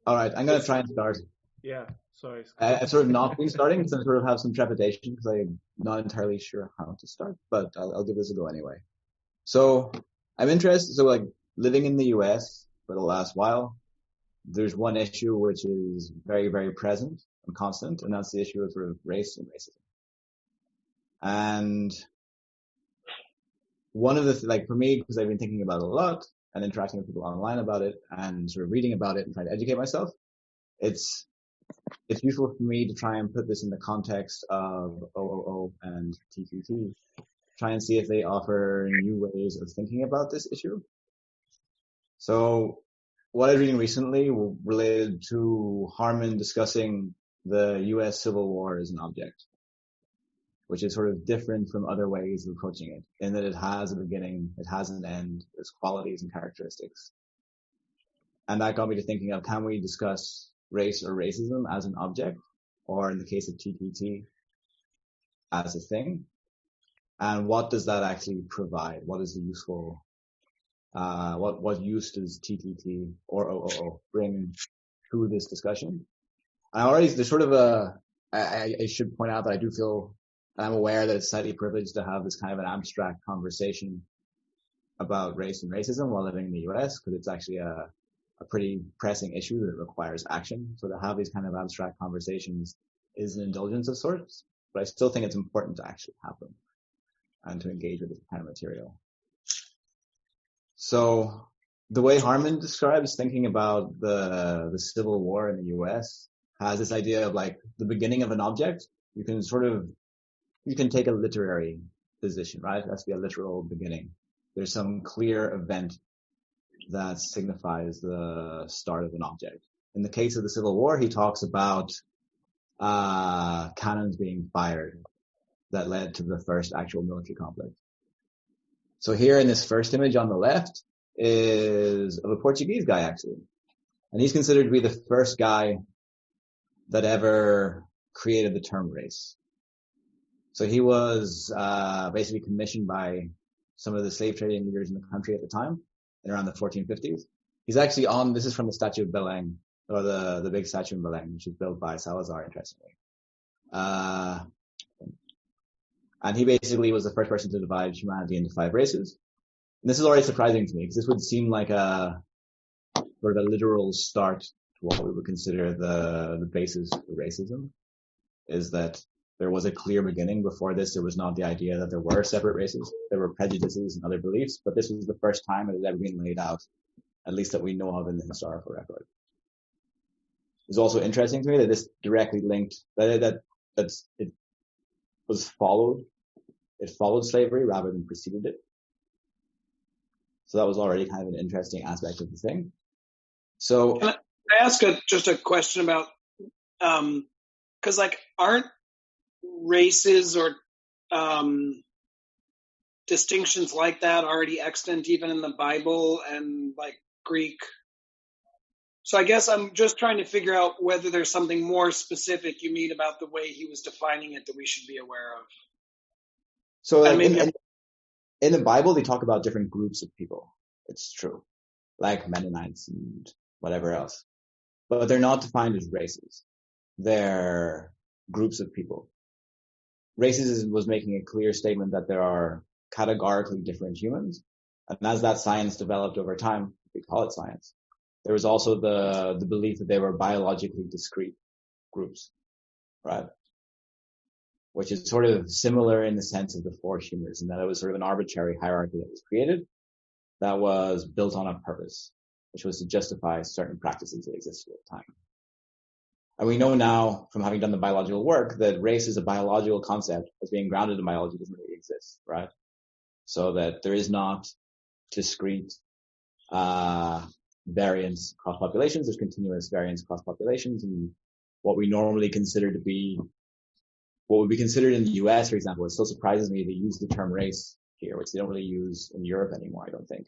All right, I'm going to try and start. Yeah, sorry. I've sort of not been starting because I sort of have some trepidation because I'm not entirely sure how to start, but I'll give this a go anyway. So I'm interested. So like living in the US for the last while, there's one issue which is very, very present and constant, and that's the issue of sort of race and racism. And one of the, like for me, because I've been thinking about it a lot and interacting with people online about it and sort of reading about it and trying to educate myself, it's useful for me to try and put this in the context of OOO and TTT, try and see if they offer new ways of thinking about this issue. So what I was reading recently related to Harman discussing the US Civil War as an object, which is sort of different from other ways of approaching it, in that it has a beginning, it has an end, there's qualities and characteristics. And that got me to thinking of, can we discuss race or racism as an object, or in the case of TTT, as a thing? And what does that actually provide? What is the useful, what use does TTT or OOO bring to this discussion? And already there's sort of I should point out that I do feel, and I'm aware that it's slightly privileged to have this kind of an abstract conversation about race and racism while living in the US, because it's actually a pretty pressing issue that requires action. So to have these kind of abstract conversations is an indulgence of sorts, but I still think it's important to actually have them and to engage with this kind of material. So the way Harman describes thinking about the Civil War in the US has this idea of like the beginning of an object. You can take a literary position, right? It has to be a literal beginning. There's some clear event that signifies the start of an object. In the case of the Civil War, he talks about cannons being fired that led to the first actual military conflict. So here in this first image on the left is of a Portuguese guy, actually. And he's considered to be the first guy that ever created the term race. So he was basically commissioned by some of the slave trading leaders in the country at the time, in around the 1450s. He's actually this is from the statue of Belém, or the big statue in Belém, which was built by Salazar, interestingly. And he basically was the first person to divide humanity into 5 races. And this is already surprising to me, because this would seem like a sort of a literal start to what we would consider the basis of racism, is that there was a clear beginning. Before this, there was not the idea that there were separate races. There were prejudices and other beliefs, but this was the first time it had ever been laid out, at least that we know of in the historical record. It's also interesting to me that this directly linked, that it was followed. It followed slavery rather than preceded it. So that was already kind of an interesting aspect of the thing. So can I ask just a question about, because like aren't races or distinctions like that already extant even in the Bible and like Greek? So I guess I'm just trying to figure out whether there's something more specific you mean about the way he was defining it that we should be aware of. So in the Bible, they talk about different groups of people. It's true. Like Mennonites and whatever else. But they're not defined as races. They're groups of people. Races was making a clear statement that there are categorically different humans. And as that science developed over time, we call it science, there was also the belief that they were biologically discrete groups, right? Which is sort of similar in the sense of the 4 humors, and that it was sort of an arbitrary hierarchy that was created that was built on a purpose, which was to justify certain practices that existed at the time. And we know now, from having done the biological work, that race is a biological concept as being grounded in biology doesn't really exist, right? So that there is not discrete variance across populations. There's continuous variance across populations, and what we normally consider to be, what would be considered in the US, for example, it still surprises me they use the term race here, which they don't really use in Europe anymore, I don't think.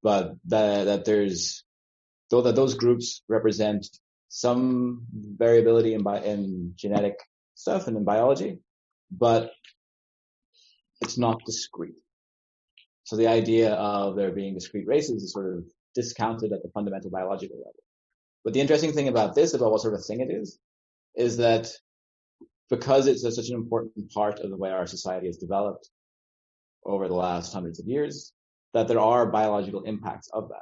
But that those groups represent some variability in genetic stuff and in biology, but it's not discrete. So the idea of there being discrete races is sort of discounted at the fundamental biological level. But the interesting thing about this, about what sort of thing it is that because it's such an important part of the way our society has developed over the last hundreds of years, that there are biological impacts of that.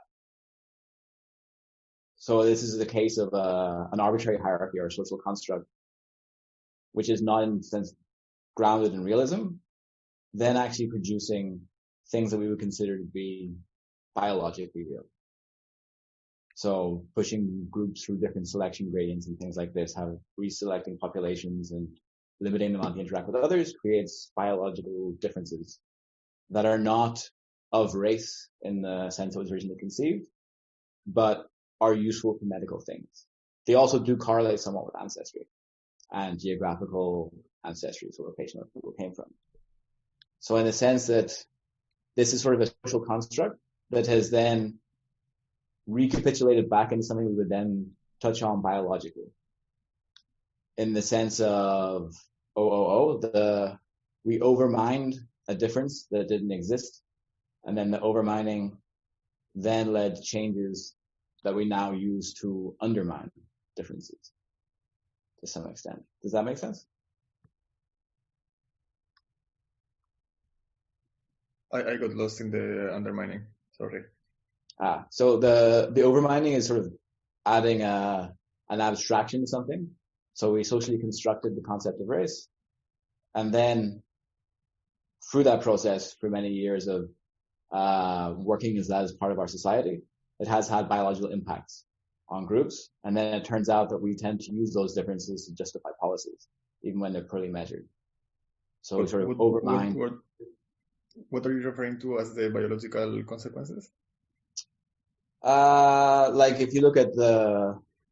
So this is the case of an arbitrary hierarchy or a social construct, which is not in the sense grounded in realism, then actually producing things that we would consider to be biologically real. So pushing groups through different selection gradients and things like this, how reselecting populations and limiting them on to interact with others creates biological differences that are not of race in the sense it was originally conceived, but are useful for medical things. They also do correlate somewhat with ancestry and geographical ancestry, so location where people came from. So in the sense that this is sort of a social construct that has then recapitulated back into something we would then touch on biologically. In the sense of we overmined a difference that didn't exist, and then the overmining then led to changes that we now use to undermine differences to some extent. Does that make sense? I got lost in the undermining. Sorry. So the overmining is sort of adding an abstraction to something. So we socially constructed the concept of race, and then through that process, for many years of working as that as part of our society, it has had biological impacts on groups. And then it turns out that we tend to use those differences to justify policies, even when they're poorly measured. So we sort of overmine. What are you referring to as the biological consequences? Like if you look at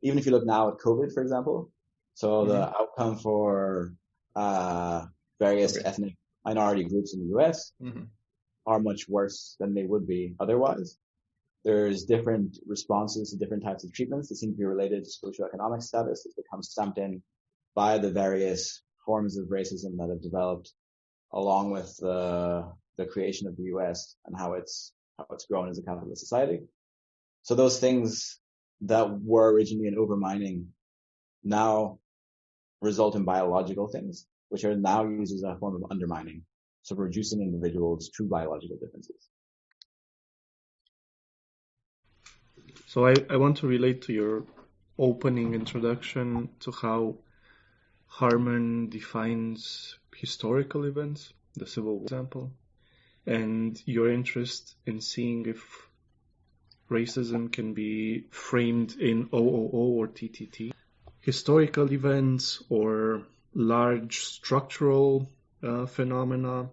even if you look now at COVID, for example, so the outcome for various ethnic minority groups in the US are much worse than they would be otherwise. There's different responses to different types of treatments that seem to be related to socioeconomic status. It's become stamped in by the various forms of racism that have developed along with the creation of the US and how it's grown as a capitalist society. So those things that were originally an overmining now result in biological things, which are now used as a form of undermining. So reducing individuals' true biological differences. So I want to relate to your opening introduction to how Harman defines historical events, the Civil War example, and your interest in seeing if racism can be framed in OOO or TTT. Historical events or large structural phenomena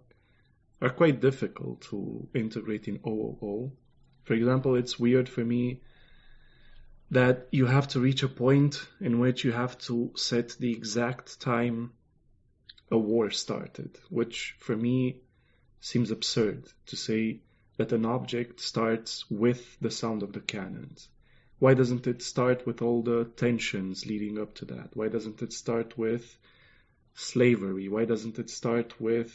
are quite difficult to integrate in OOO. For example, it's weird for me that you have to reach a point in which you have to set the exact time a war started, which for me seems absurd to say that an object starts with the sound of the cannons. Why doesn't it start with all the tensions leading up to that? Why doesn't it start with slavery? Why doesn't it start with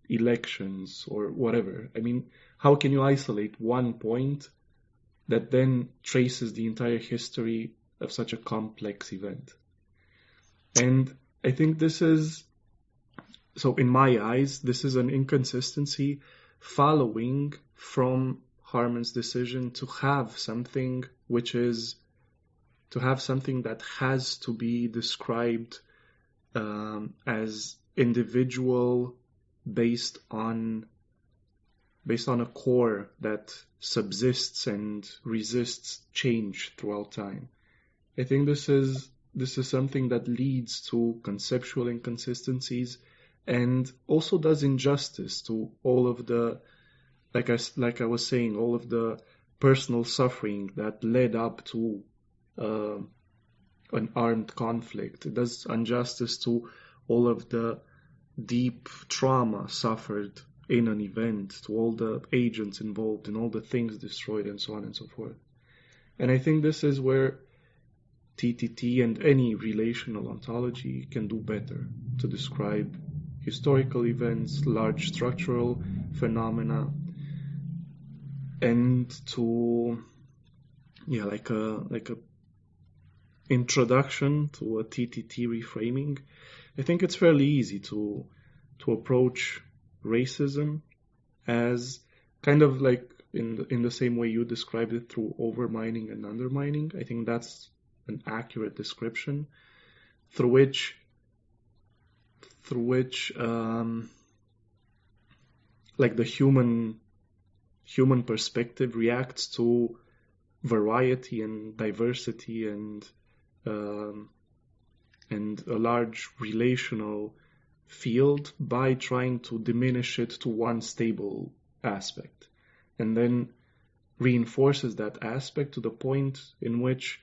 elections or whatever? I mean, how can you isolate one point that then traces the entire history of such a complex event? And I think this is, so in my eyes, this is an inconsistency following from Harman's decision to have something which is, to have something that has to be described as individual based on a core that subsists and resists change throughout time. I think this is something that leads to conceptual inconsistencies and also does injustice to all of the, like I was saying, all of the personal suffering that led up to an armed conflict. It does injustice to all of the deep trauma suffered in an event, to all the agents involved and all the things destroyed and so on and so forth. And I think this is where TTT and any relational ontology can do better to describe historical events, large structural phenomena, and to, like a introduction to a TTT reframing, I think it's fairly easy to approach racism as kind of like in the same way you described it, through overmining and undermining. I think that's an accurate description through which like the human perspective reacts to variety and diversity and a large relational field by trying to diminish it to one stable aspect, and then reinforces that aspect to the point in which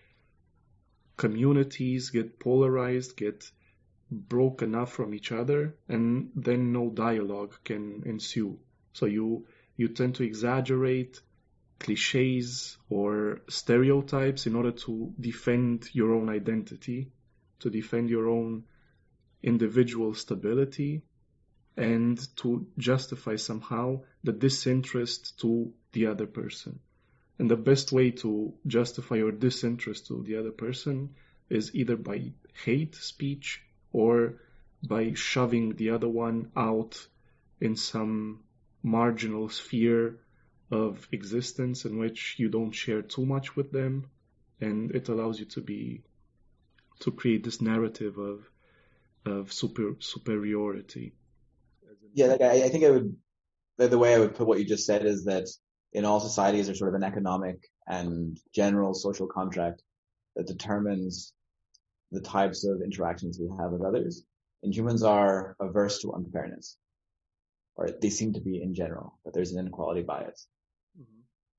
communities get polarized, get broken up from each other, and then no dialogue can ensue. So you tend to exaggerate cliches or stereotypes in order to defend your own identity, to defend your own individual stability, and to justify somehow the disinterest to the other person. And the best way to justify your disinterest to the other person is either by hate speech or by shoving the other one out in some marginal sphere of existence in which you don't share too much with them, and it allows you to create this narrative of superiority. Yeah, like I think the way I would put what you just said is that in all societies there's sort of an economic and general social contract that determines the types of interactions we have with others. And humans are averse to unfairness, or they seem to be in general, that there's an inequality bias,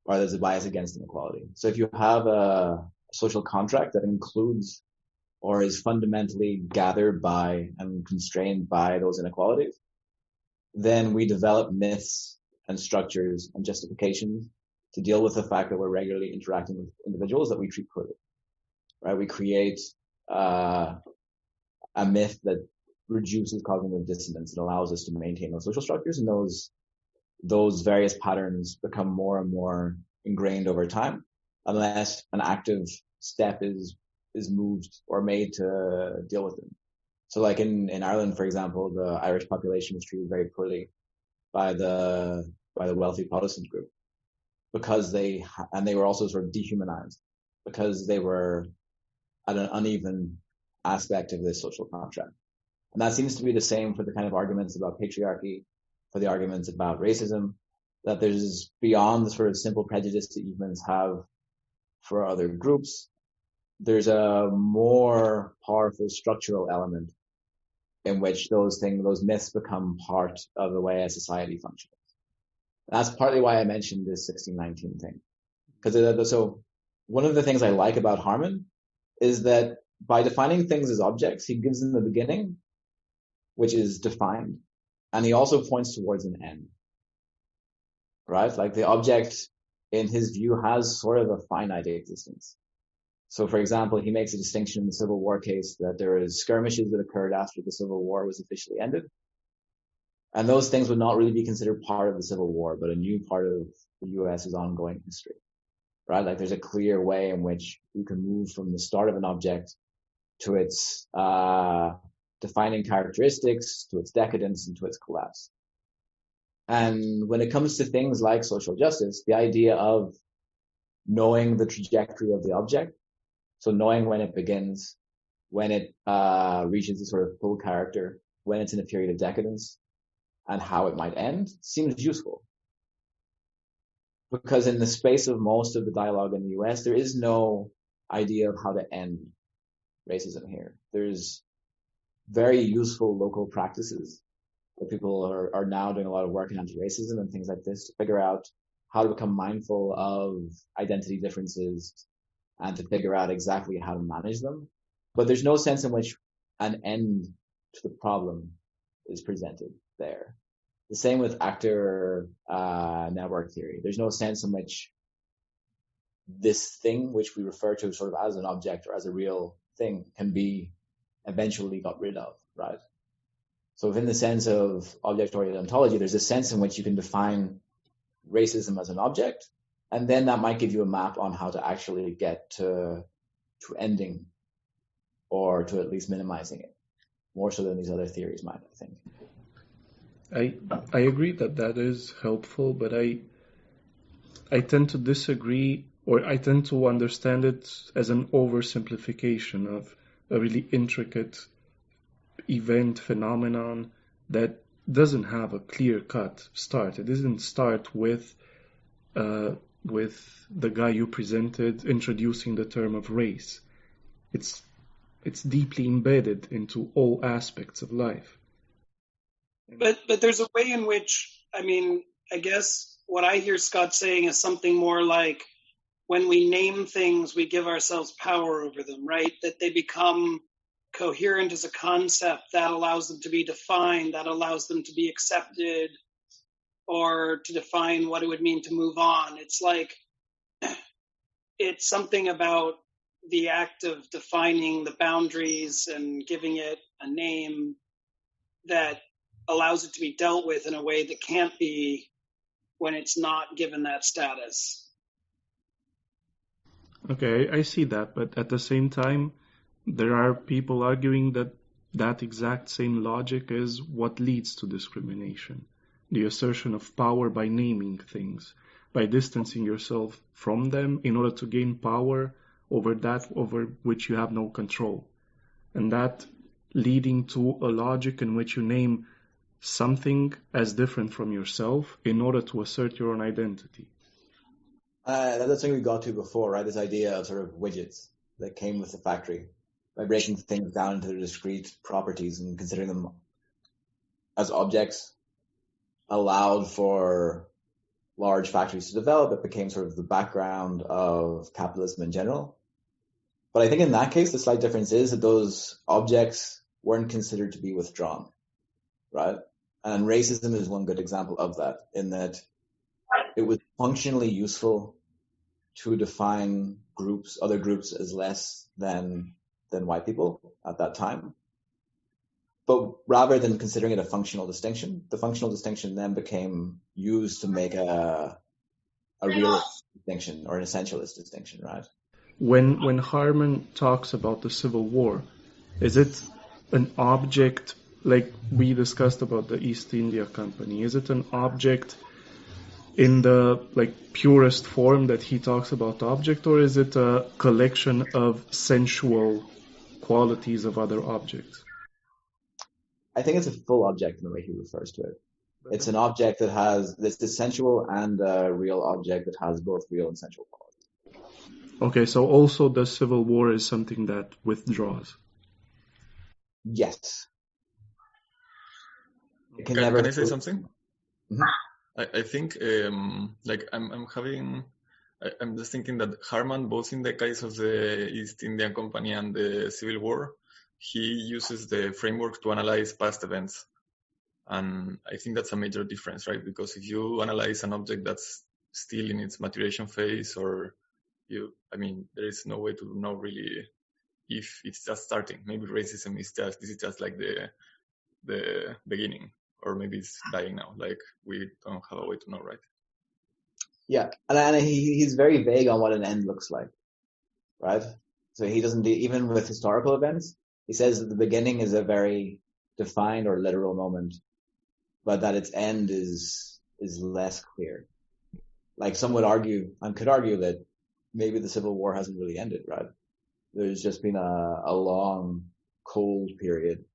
or there's a bias against inequality. So if you have a social contract that includes or is fundamentally gathered by and constrained by those inequalities, then we develop myths and structures and justifications to deal with the fact that we're regularly interacting with individuals that we treat poorly, right? We create a myth that reduces cognitive dissonance and allows us to maintain those social structures, and those various patterns become more and more ingrained over time, unless an active step is moved or made to deal with them. So like in Ireland, for example, the Irish population was treated very poorly by the wealthy Protestant group because they were also sort of dehumanized because they were at an uneven aspect of this social contract. And that seems to be the same for the kind of arguments about patriarchy, for the arguments about racism, that there's beyond the sort of simple prejudice that humans have for other groups, there's a more powerful structural element in which those myths become part of the way a society functions. That's partly why I mentioned this 1619 thing. Because so one of the things I like about Harman is that by defining things as objects, he gives them a beginning, which is defined, and he also points towards an end. Right? Like the object, in his view, has sort of a finite existence. So, for example, he makes a distinction in the Civil War case that there is skirmishes that occurred after the Civil War was officially ended. And those things would not really be considered part of the Civil War, but a new part of the US's ongoing history, right? Like there's a clear way in which you can move from the start of an object to its defining characteristics, to its decadence, and to its collapse. And when it comes to things like social justice, the idea of knowing the trajectory of the object, so knowing when it begins, when it reaches a sort of full character, when it's in a period of decadence, and how it might end, seems useful. Because in the space of most of the dialogue in the US, there is no idea of how to end racism here. There's very useful local practices that people are now doing a lot of work in anti-racism and things like this to figure out how to become mindful of identity differences and to figure out exactly how to manage them. But there's no sense in which an end to the problem is presented there. The same with actor network theory. There's no sense in which this thing, which we refer to sort of as an object or as a real thing, can be eventually got rid of, right? So in the sense of object-oriented ontology, there's a sense in which you can define racism as an object, and then that might give you a map on how to actually get to ending or to at least minimizing it, more so than these other theories might, I think. I agree that is helpful, but I tend to disagree, or I tend to understand it as an oversimplification of a really intricate event phenomenon that doesn't have a clear-cut start. It doesn't start with the guy you presented introducing the term of race. It's deeply embedded into all aspects of life. But there's a way in which, I mean, I guess what I hear Scott saying is something more like, when we name things, we give ourselves power over them, right? That they become coherent as a concept that allows them to be defined, that allows them to be accepted, or to define what it would mean to move on. It's like, it's something about the act of defining the boundaries and giving it a name that allows it to be dealt with in a way that can't be when it's not given that status. Okay, I see that, but at the same time, there are people arguing that that exact same logic is what leads to discrimination. The assertion of power by naming things, by distancing yourself from them in order to gain power over that over which you have no control. And that leading to a logic in which you name something as different from yourself in order to assert your own identity. That's something we got to before, right? This idea of sort of widgets that came with the factory, by breaking things down into their discrete properties and considering them as objects, allowed for large factories to develop. It became sort of the background of capitalism in general. But I think in that case, the slight difference is that those objects weren't considered to be withdrawn, right? And racism is one good example of that, in that it was functionally useful to define other groups as less than white people at that time. But rather than considering it a functional distinction, the functional distinction then became used to make a real distinction or an essentialist distinction, right? When Harman talks about the Civil War, is it an object, like we discussed about the East India Company, is it an object in the purest form that he talks about object, or is it a collection of sensual qualities of other objects? I think it's a full object in the way he refers to it. It's an object that has this sensual and a real object that has both real and sensual qualities. Okay, so also the Civil War is something that withdraws. Yes. Can I say something? Mm-hmm. I think I'm just thinking that Harman, both in the case of the East India Company and the Civil War, he uses the framework to analyze past events. And I think that's a major difference, right? Because if you analyze an object that's still in its maturation phase, there is no way to know really if it's just starting. Maybe racism is just like the beginning, or maybe it's dying now. Like, we don't have a way to know, right? Yeah, and he's very vague on what an end looks like, right? So he doesn't even with historical events, he says that the beginning is a very defined or literal moment, but that its end is less clear. Like, some would argue, and could argue, that maybe the Civil War hasn't really ended, right? There's just been a long, cold period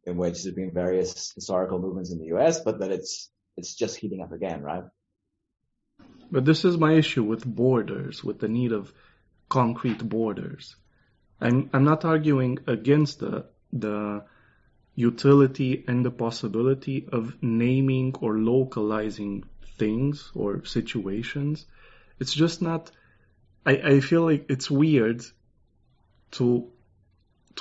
in which there's been various historical movements in the US, but that it's just heating up again, right? But this is my issue with borders, with the need of concrete borders. I'm not arguing against the utility and the possibility of naming or localizing things or situations. It's just not, I feel like it's weird to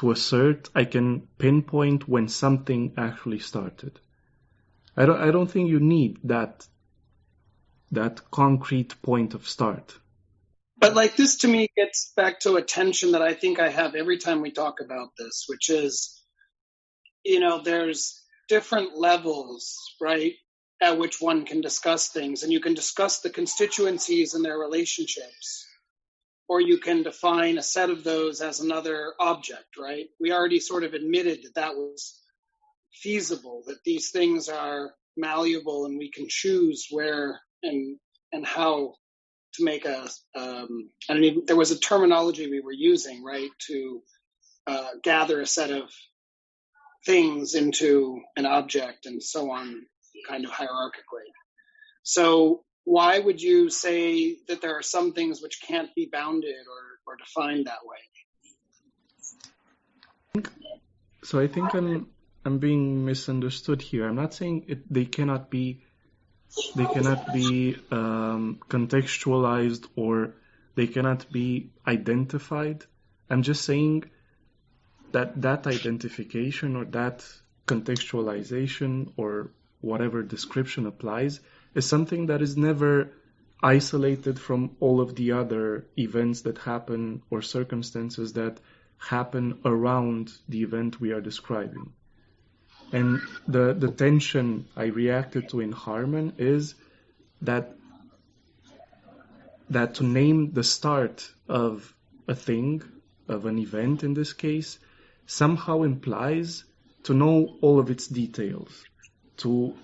assert I can pinpoint when something actually started. I don't think you need that concrete point of start. But this to me gets back to a tension that I think I have every time we talk about this, which is, there's different levels, right, at which one can discuss things, and you can discuss the constituencies and their relationships, or you can define a set of those as another object, right? We already sort of admitted that that was feasible, that these things are malleable and we can choose where and how to make there was a terminology we were using, right, to gather a set of things into an object and so on, kind of hierarchically. So why would you say that there are some things which can't be bounded or defined that way? So I think I'm being misunderstood here. I'm not saying they cannot be contextualized or they cannot be identified. I'm just saying that identification or that contextualization or whatever description applies is something that is never isolated from all of the other events that happen or circumstances that happen around the event we are describing. And the tension I reacted to in Harman is that to name the start of a thing, of an event in this case, somehow implies to know all of its details, to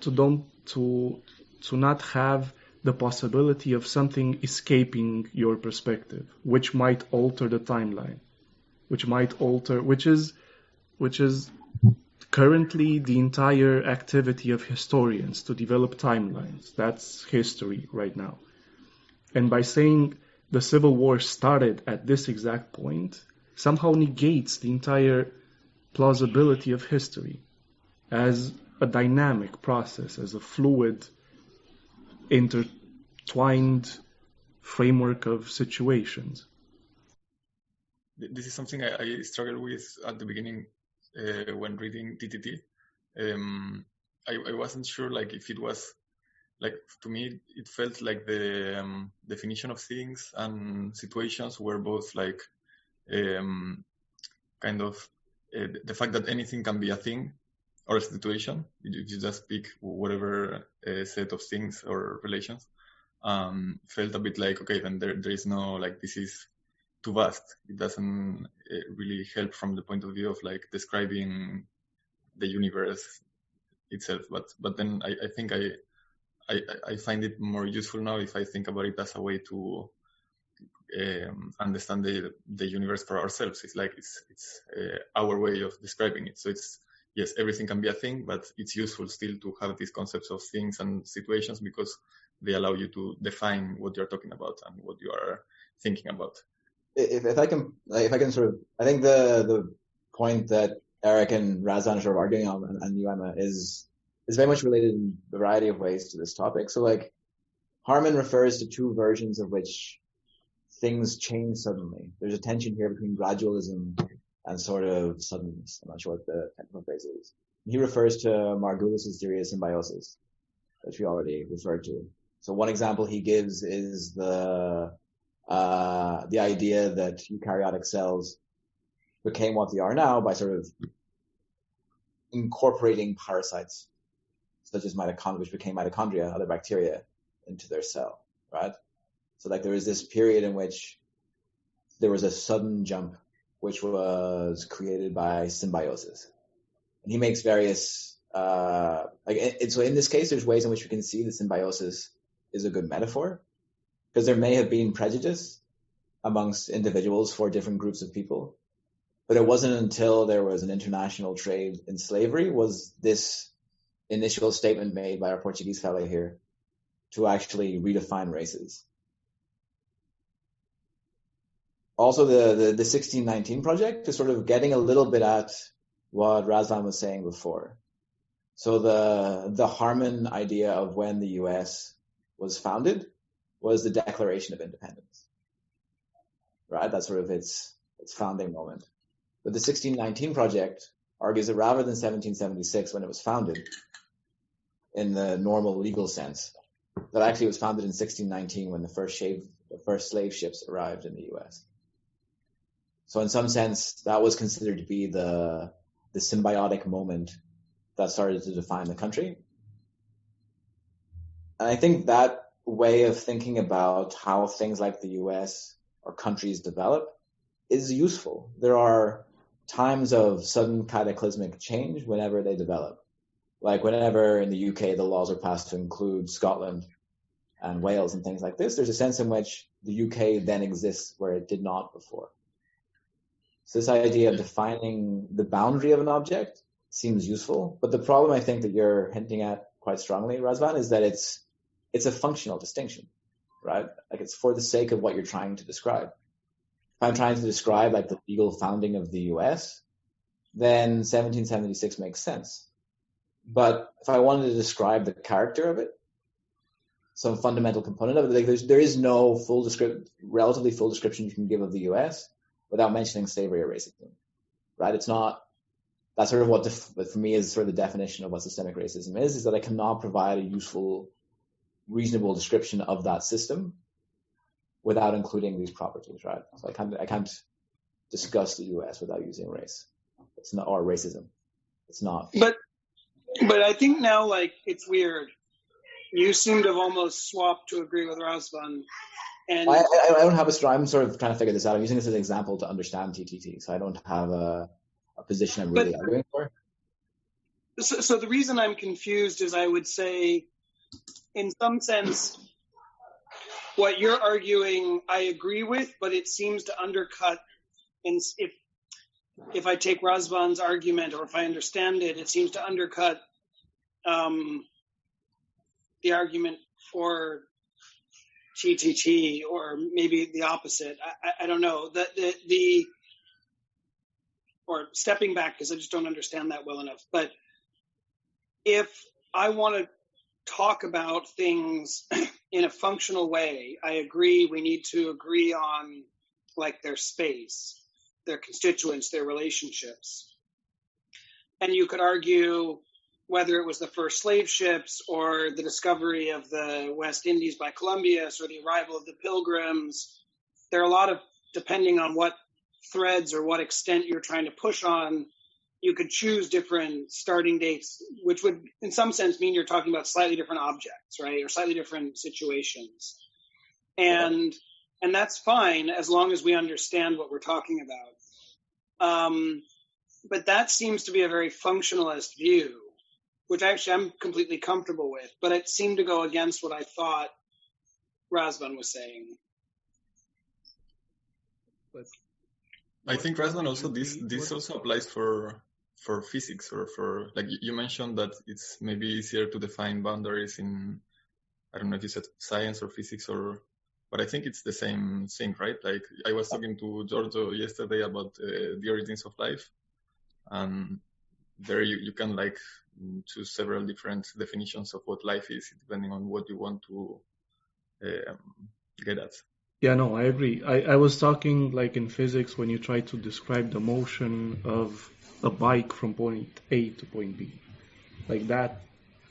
not have the possibility of something escaping your perspective, which might alter the timeline, which is currently the entire activity of historians, to develop timelines. That's history right now. And by saying the Civil War started at this exact point, somehow negates the entire plausibility of history as a dynamic process, as a fluid, intertwined framework of situations. This is something I struggled with at the beginning when reading TTT. I wasn't sure, like, if it was, like, to me it felt like the definition of things and situations were both like kind of the fact that anything can be a thing or a situation. You just pick whatever set of things or relations. Felt a bit like, okay, then there is no, like, this is too vast. It doesn't really help from the point of view of, like, describing the universe itself. But then I think I find it more useful now if I think about it as a way to understand the universe for ourselves. It's like it's our way of describing it. So it's, yes, everything can be a thing, but it's useful still to have these concepts of things and situations because they allow you to define what you're talking about and what you are thinking about. If I can sort of, I think the point that Eric and Razvan are sort of arguing on, and you, Emma, is very much related in a variety of ways to this topic. So, like, Harman refers to two versions of which things change suddenly. There's a tension here between gradualism and sort of suddenness. I'm not sure what the technical phrase is. He refers to Margulis's theory of symbiosis, which we already referred to. So one example he gives is the idea that eukaryotic cells became what they are now by sort of incorporating parasites, such as mitochondria, which became mitochondria, other bacteria, into their cell, right? So, like, there was this period in which there was a sudden jump, which was created by symbiosis. And he makes various, so in this case, there's ways in which we can see that symbiosis is a good metaphor, because there may have been prejudice amongst individuals for different groups of people. But it wasn't until there was an international trade in slavery was this initial statement made by our Portuguese fellow here to actually redefine races. Also, the 1619 project is sort of getting a little bit at what Razvan was saying before. So the Harman idea of when the U.S. was founded was the Declaration of Independence, right? That's sort of its founding moment. But the 1619 project argues that rather than 1776 when it was founded, in the normal legal sense, that actually it was founded in 1619 when the first slave ships arrived in the U.S. So in some sense, that was considered to be the symbiotic moment that started to define the country. And I think that way of thinking about how things like the U.S. or countries develop is useful. There are times of sudden cataclysmic change whenever they develop. Like whenever in the UK the laws are passed to include Scotland and Wales and things like this, there's a sense in which the UK then exists where it did not before. So this idea of defining the boundary of an object seems useful, but the problem I think that you're hinting at quite strongly, Razvan, is that it's a functional distinction, right? Like it's for the sake of what you're trying to describe. If I'm trying to describe like the legal founding of the US, then 1776 makes sense. But if I wanted to describe the character of it, some fundamental component of it, like there is no relatively full description you can give of the US without mentioning slavery or racism, right? It's not. That's sort of what for me is sort of the definition of what systemic racism is that I cannot provide a useful, reasonable description of that system without including these properties, right? So I can't discuss the US without using race. It's not, or racism. It's not. But I think now, like, it's weird. You seem to have almost swapped to agree with Razvan. And I don't have I'm sort of trying to figure this out. I'm using this as an example to understand TTT, so I don't have a position I'm really arguing for. So the reason I'm confused is I would say, in some sense, what you're arguing I agree with, but it seems to undercut, if I take Razvan's argument or if I understand it, it seems to undercut the argument for TTT, or maybe the opposite. I don't know. Or stepping back, because I just don't understand that well enough. But if I want to talk about things in a functional way, I agree we need to agree on like their space, their constituents, their relationships. And you could argue whether it was the first slave ships or the discovery of the West Indies by Columbus or the arrival of the Pilgrims. There are a lot of, depending on what threads or what extent you're trying to push on, you could choose different starting dates, which would in some sense mean you're talking about slightly different objects, right? Or slightly different situations. And that's fine as long as we understand what we're talking about. But that seems to be a very functionalist view, which actually I'm completely comfortable with, but it seemed to go against what I thought Razvan was saying. But I think Razvan also this also applies for physics, or for, like you mentioned that it's maybe easier to define boundaries in, I don't know if you said science or physics, but I think it's the same thing, right? Like I was talking to Giorgio yesterday about the origins of life, and there you can like choose several different definitions of what life is depending on what you want to get at. yeah, no, I agree. I was talking like in physics when you try to describe the motion of a bike from point A to point B. Like that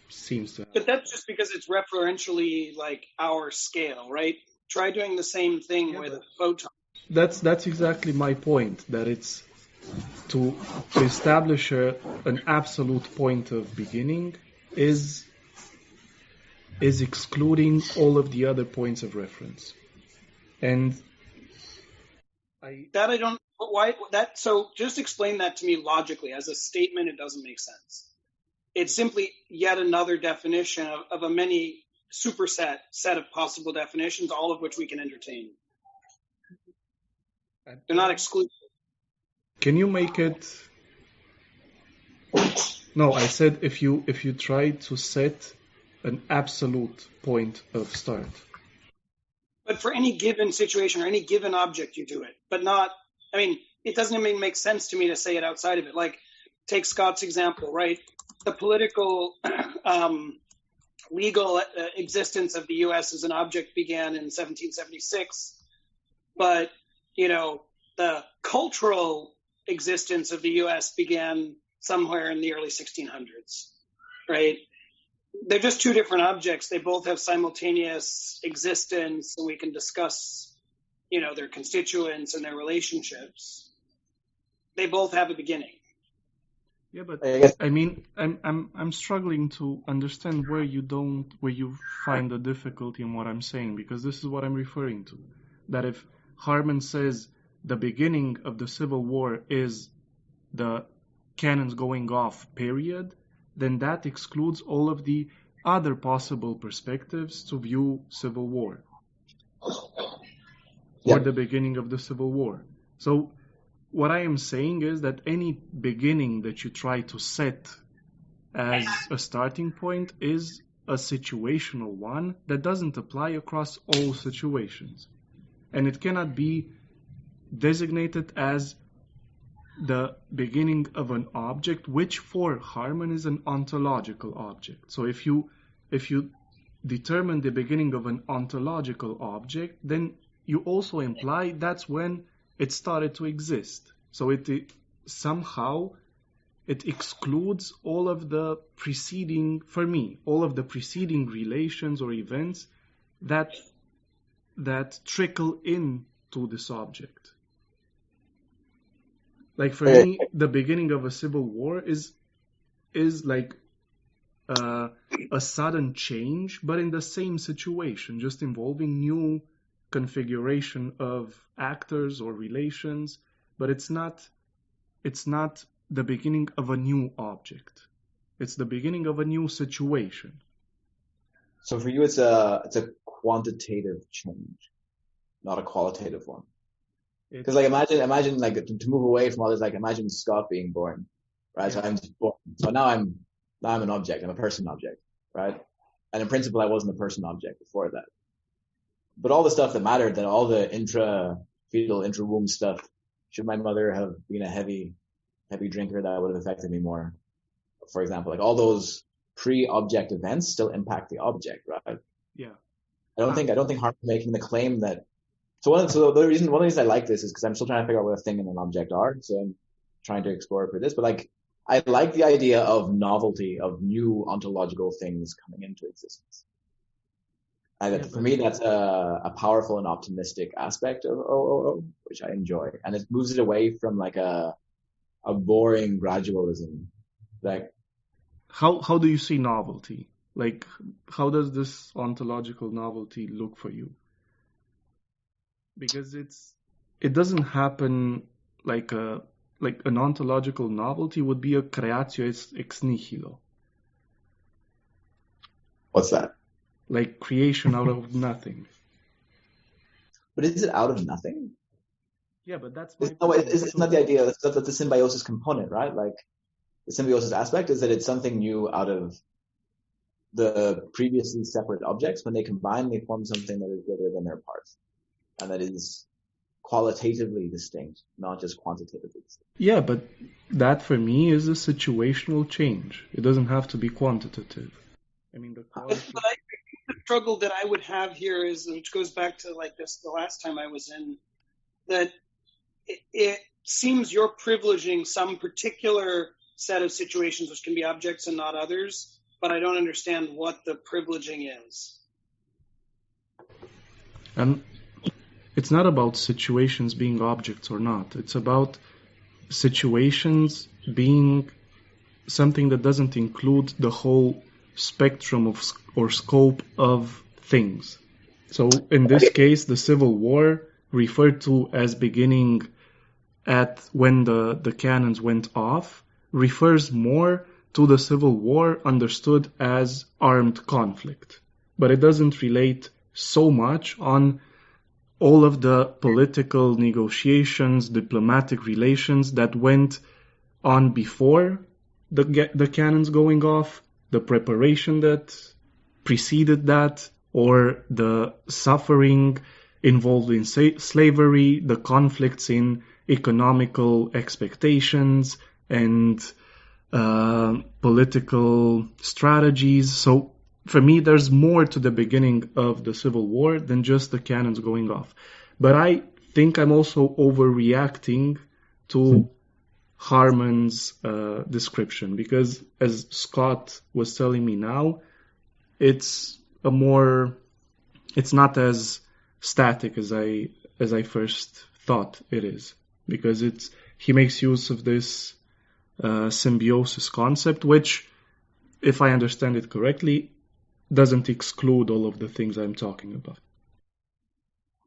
seems to happen. But that's just because it's referentially like our scale, right? Try doing the same thing with a photon. That's exactly my point, that it's to establish an absolute point of beginning is excluding all of the other points of reference. And so just explain that to me logically. As a statement, it doesn't make sense. It's simply yet another definition of a many superset set of possible definitions, all of which we can entertain. They're not exclusive. Can you make it? No, I said if you try to set an absolute point of start. But for any given situation or any given object, you do it. But not, I mean, it doesn't even make sense to me to say it outside of it. Like, take Scott's example, right? The political, legal existence of the U.S. as an object began in 1776. But, the cultural existence of the U.S. began somewhere in the early 1600s, right? They're just two different objects. They both have simultaneous existence, and we can discuss, their constituents and their relationships. They both have a beginning. Yeah, but I mean, I'm struggling to understand where you find the difficulty in what I'm saying, because this is what I'm referring to. That if Harman says the beginning of the Civil War is the cannons going off, period, then that excludes all of the other possible perspectives to view Civil War or the beginning of the Civil War. So what I am saying is that any beginning that you try to set as a starting point is a situational one that doesn't apply across all situations. And it cannot be designated as the beginning of an object, which for Harman is an ontological object. So if you determine the beginning of an ontological object, then you also imply that's when it started to exist. So it somehow it excludes all of the preceding, for me, all of the preceding relations or events that trickle into this object. Like for me, the beginning of a civil war is like a sudden change, but in the same situation, just involving new configuration of actors or relations, but it's not the beginning of a new object. It's the beginning of a new situation. So for you, it's a quantitative change, not a qualitative one. Because like imagine like to move away from all this, like imagine Scott being born, right? Yeah. So I'm just born. So now I'm an object. I'm a person object, right? And in principle, I wasn't a person object before that. But all the stuff that mattered, that all the intra-fetal, intra-womb stuff, should my mother have been a heavy drinker, that would have affected me more. For example, like all those pre-object events still impact the object, right? Yeah. I don't think Hart's making the claim that. One of the reasons I like this is because I'm still trying to figure out what a thing and an object are. So I'm trying to explore for this. But like, I like the idea of novelty, of new ontological things coming into existence. For me, that's a powerful and optimistic aspect of OOO, which I enjoy. And it moves it away from like a boring gradualism. Like, how do you see novelty? Like, how does this ontological novelty look for you? Because it doesn't happen like an ontological novelty would be a creatio ex nihilo. What's that? Like creation out of nothing. But is it out of nothing? Yeah, but that's isn't that the idea? That's the symbiosis component, right? Like the symbiosis aspect is that it's something new out of the previously separate objects. When they combine, they form something that is bigger than their parts. And that is qualitatively distinct, not just quantitatively distinct. Yeah, but that for me is a situational change. It doesn't have to be quantitative. I mean, but I think the struggle that I would have here is, which goes back to like this the last time I was in, that it seems you're privileging some particular set of situations which can be objects and not others, but I don't understand what the privileging is. It's not about situations being objects or not. It's about situations being something that doesn't include the whole spectrum of or scope of things. So in this case, the Civil War, referred to as beginning at when the cannons went off, refers more to the Civil War understood as armed conflict. But it doesn't relate so much on all of the political negotiations, diplomatic relations that went on before the cannons going off, the preparation that preceded that, or the suffering involved in slavery, the conflicts in economical expectations and political strategies. So for me, there's more to the beginning of the Civil War than just the cannons going off. But I think I'm also overreacting to Harman's description, because as Scott was telling me now, it's not as static as I first thought it is, because he makes use of this symbiosis concept, which, if I understand it correctly, doesn't exclude all of the things I'm talking about.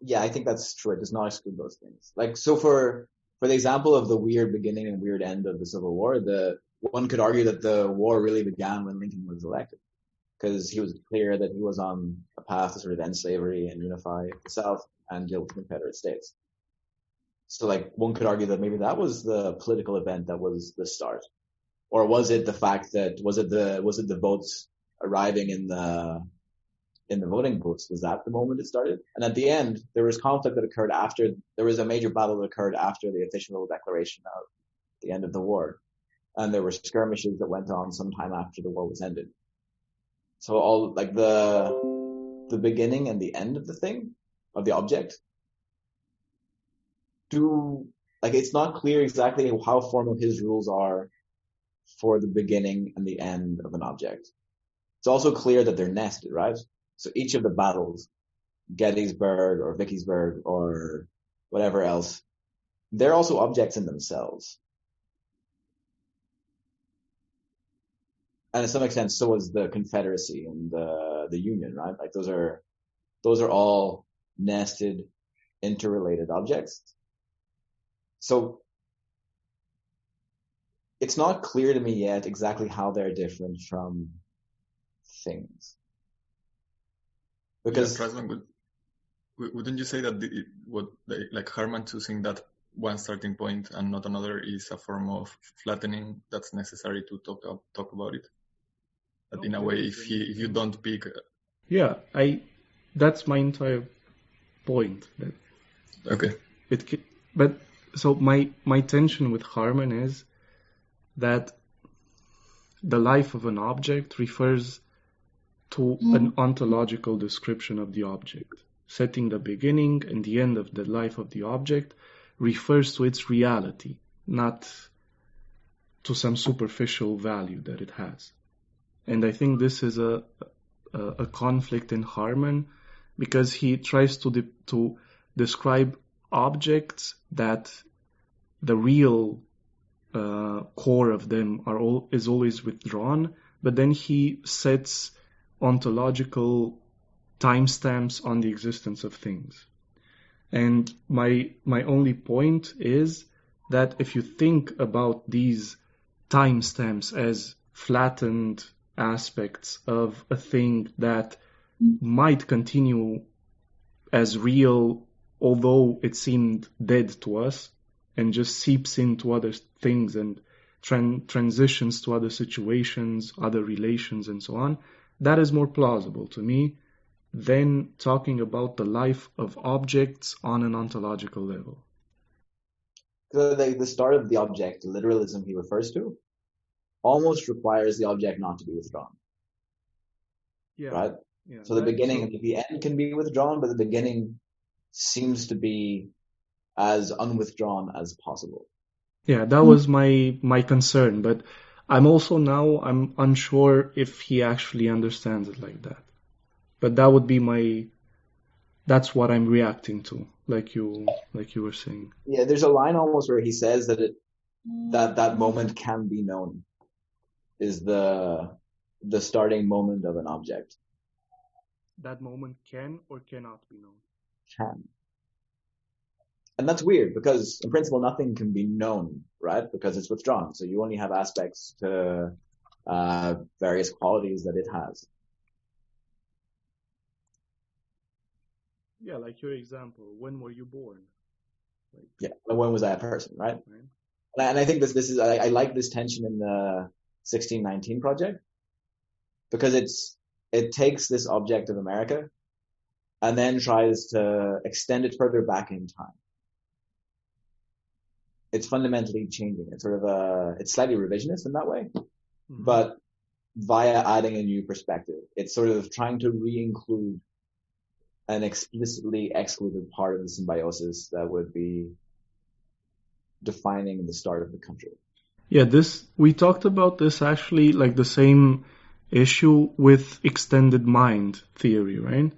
Yeah, I think that's true. It does not exclude those things. Like, so for the example of the weird beginning and weird end of the Civil War, one could argue that the war really began when Lincoln was elected, because he was clear that he was on a path to sort of end slavery and unify the South and deal with the Confederate States. So, like, one could argue that maybe that was the political event that was the start, or was it the fact that was it the votes arriving in the voting booths? Was that the moment it started? And at the end, there was conflict that occurred after. There was a major battle that occurred after the official declaration of the end of the war, and there were skirmishes that went on sometime after the war was ended. So all like the beginning and the end of the thing, of the object, it's not clear exactly how formal his rules are for the beginning and the end of an object. It's also clear that they're nested, right? So each of the battles, Gettysburg or Vicksburg or whatever else, they're also objects in themselves. And to some extent, so is the Confederacy and the Union, right? Like those are all nested, interrelated objects. So it's not clear to me yet exactly how they're different from things. Because wouldn't you say that like Harman choosing that one starting point and not another is a form of flattening that's necessary to talk about it? That in a way, if you don't pick, that's my entire point. Okay. But so my tension with Harman is that the life of an object refers to an ontological description of the object. Setting the beginning and the end of the life of the object refers to its reality, not to some superficial value that it has. And I think this is a conflict in Harman, because he tries to describe objects that the real core of them is always withdrawn, but then he sets ontological timestamps on the existence of things. And my only point is that if you think about these timestamps as flattened aspects of a thing that might continue as real, although it seemed dead to us, and just seeps into other things and transitions to other situations, other relations, and so on, that is more plausible to me than talking about the life of objects on an ontological level. So the start of the object, the literalism he refers to, almost requires the object not to be withdrawn. Yeah. Right? Yeah, so the beginning, the end can be withdrawn, but the beginning seems to be as unwithdrawn as possible. Yeah, that was my concern, but I'm unsure if he actually understands it like that. But that would be that's what I'm reacting to, like you were saying. Yeah, there's a line almost where he says that moment can be known, is the starting moment of an object. That moment can or cannot be known? Can. And that's weird, because in principle nothing can be known, right? Because it's withdrawn. So you only have aspects to various qualities that it has. Yeah, like your example. When were you born? Yeah, when was I a person, right? And I think this is I like this tension in the 1619 project, because it takes this object of America and then tries to extend it further back in time. It's fundamentally changing. It's sort of it's slightly revisionist in that way, but via adding a new perspective. It's sort of trying to re-include an explicitly excluded part of the symbiosis that would be defining the start of the country. Yeah, we talked about this actually, like the same issue with extended mind theory, right?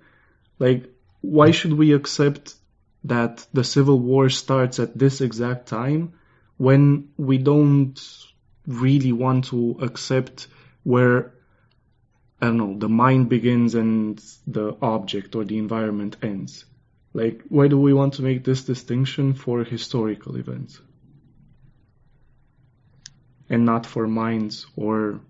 Like, why should we accept that the Civil War starts at this exact time when we don't really want to accept where, I don't know, the mind begins and the object or the environment ends? Like, why do we want to make this distinction for historical events and not for minds or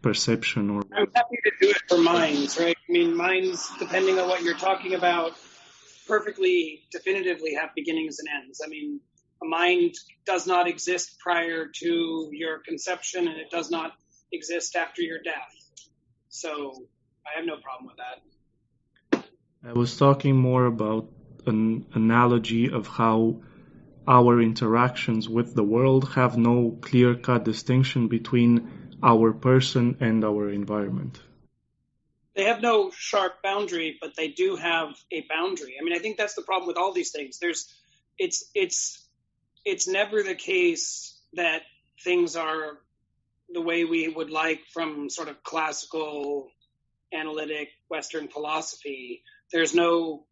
perception? Or I'm happy to do it for minds, right? I mean, minds, depending on what you're talking about, perfectly definitively have beginnings and ends. I mean, a mind does not exist prior to your conception, and it does not exist after your death. So I have no problem with that. I was talking more about an analogy of how our interactions with the world have no clear-cut distinction between our person and our environment. They have no sharp boundary, but they do have a boundary. I mean, I think that's the problem with all these things. It's never the case that things are the way we would like from sort of classical, analytic Western philosophy. There's no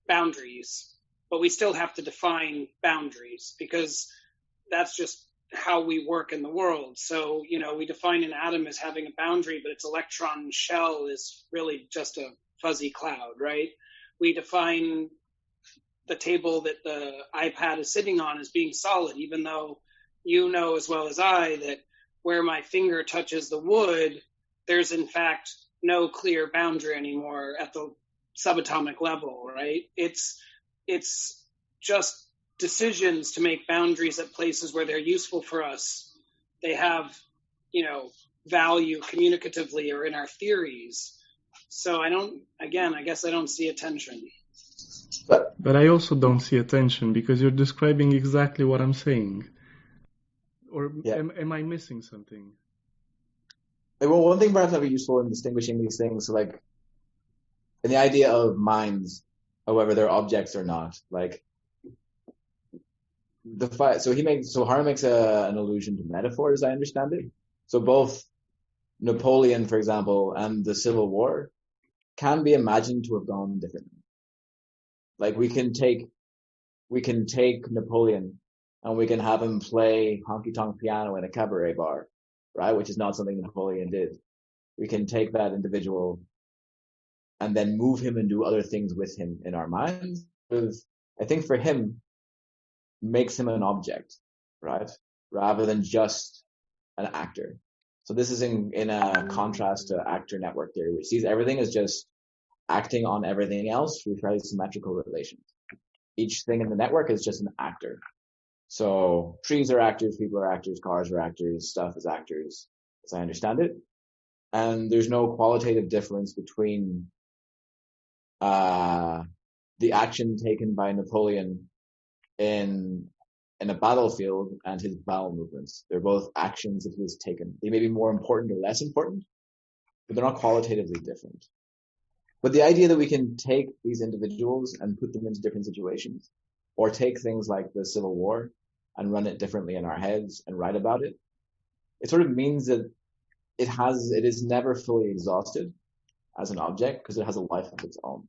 boundaries, but we still have to define boundaries because that's just how we work in the world. So, we define an atom as having a boundary, but its electron shell is really just a fuzzy cloud, right? We define the table that the iPad is sitting on as being solid, even though you know as well as I that where my finger touches the wood, there's in fact no clear boundary anymore at the subatomic level, right? It's just decisions to make boundaries at places where they're useful for us. They have, value communicatively or in our theories. So I guess I don't see a tension. But I also don't see a tension because you're describing exactly what I'm saying. Or am I missing something? Well, one thing perhaps might be useful in distinguishing these things, like in the idea of minds, however they're objects or not, like Harman makes an allusion to metaphors, I understand it. So both Napoleon, for example, and the Civil War can be imagined to have gone differently. Like we can take Napoleon and we can have him play honky-tonk piano in a cabaret bar, right? Which is not something Napoleon did. We can take that individual and then move him and do other things with him in our minds. Because I think for him, makes him an object, right? Rather than just an actor. So this is in a contrast to actor network theory, which sees everything as just acting on everything else through fairly symmetrical relations. Each thing in the network is just an actor. So trees are actors, people are actors, cars are actors, stuff is actors, as I understand it. And there's no qualitative difference between the action taken by Napoleon in a battlefield and his bowel movements. They're both actions that he has taken. They may be more important or less important, but they're not qualitatively different. But the idea that we can take these individuals and put them into different situations, or take things like the Civil War and run it differently in our heads and write about it, it sort of means that it is never fully exhausted as an object because it has a life of its own.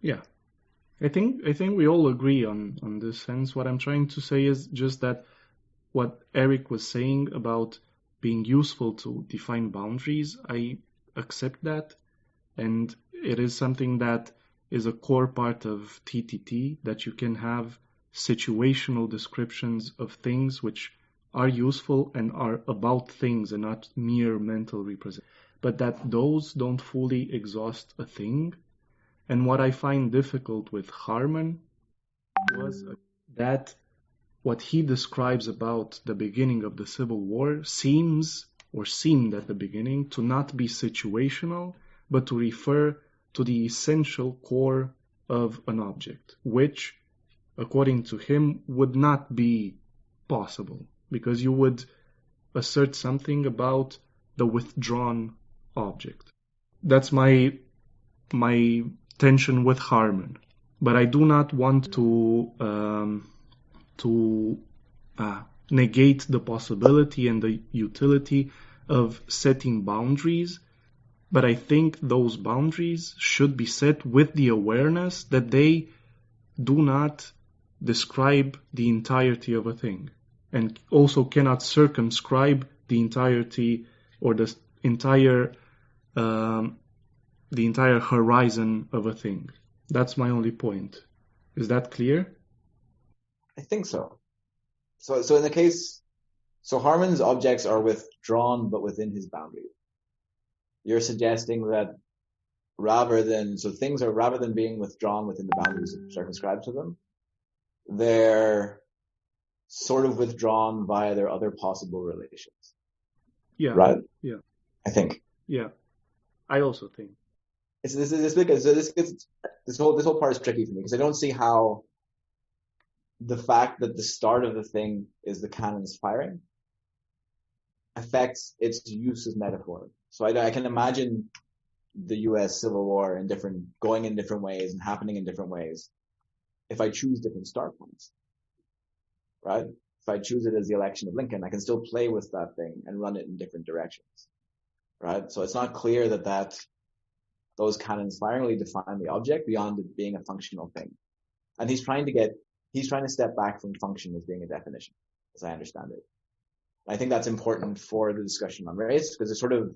Yeah. I think we all agree on this sense. What I'm trying to say is just that what Eric was saying about being useful to define boundaries, I accept that. And it is something that is a core part of TTT, that you can have situational descriptions of things which are useful and are about things and not mere mental representation. But that those don't fully exhaust a thing. And what I find difficult with Harman was that what he describes about the beginning of the Civil War seemed at the beginning to not be situational, but to refer to the essential core of an object, which, according to him, would not be possible, because you would assert something about the withdrawn object. That's my tension with Harman. But I do not want to negate the possibility and the utility of setting boundaries, but I think those boundaries should be set with the awareness that they do not describe the entirety of a thing, and also cannot circumscribe the entirety or the entire horizon of a thing. That's my only point. Is that clear? I think so. So in the case, so Harman's objects are withdrawn but within his boundaries. You're suggesting that rather than being withdrawn within the boundaries circumscribed to them, they're sort of withdrawn via their other possible relations. Yeah. Right? Yeah. I think. Yeah. I also think. This whole part is tricky for me because I don't see how the fact that the start of the thing is the cannons firing affects its use as metaphor. So I can imagine the U.S. Civil War going in different ways and happening in different ways if I choose different start points, right? If I choose it as the election of Lincoln, I can still play with that thing and run it in different directions, right? So it's not clear that those cannons firing really define the object beyond it being a functional thing. And he's trying to step back from function as being a definition, as I understand it. I think that's important for the discussion on race because it's sort of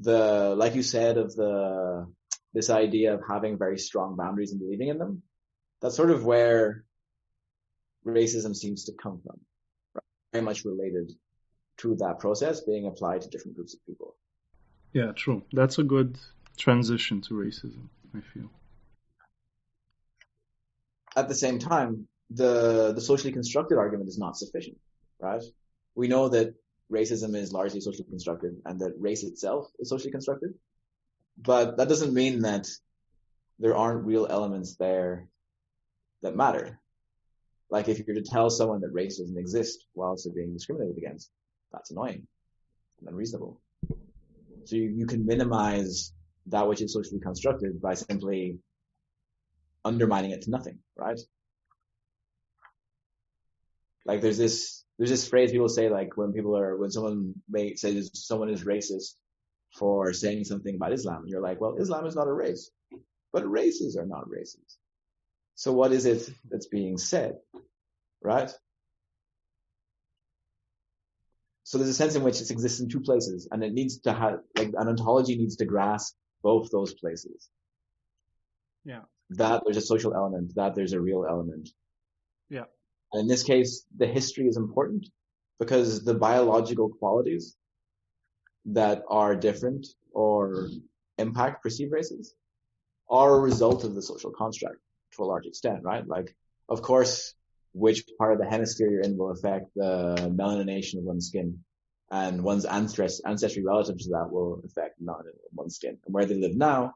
like you said, this idea of having very strong boundaries and believing in them. That's sort of where racism seems to come from, right? Very much related to that process being applied to different groups of people. Yeah, true. That's a good transition to racism, I feel. At the same time, the socially constructed argument is not sufficient, right? We know that racism is largely socially constructed and that race itself is socially constructed, but that doesn't mean that there aren't real elements there that matter. Like if you're to tell someone that race doesn't exist whilst they're being discriminated against, that's annoying and unreasonable. So you can minimize that which is socially constructed by simply undermining it to nothing, right? Like there's this phrase people say, like when someone says someone is racist for saying something about Islam, you're like, well, Islam is not a race, but races are not races. So what is it that's being said, right? So there's a sense in which it exists in two places, and it needs to have, like, an ontology needs to grasp both those places. Yeah. That there's a social element, that there's a real element. Yeah. And in this case, the history is important because the biological qualities that are different or impact perceived races are a result of the social construct to a large extent, right? Like, of course, which part of the hemisphere you're in will affect the melanination of one's skin, and one's ancestry relative to that will affect melanin of one's skin. And where they live now,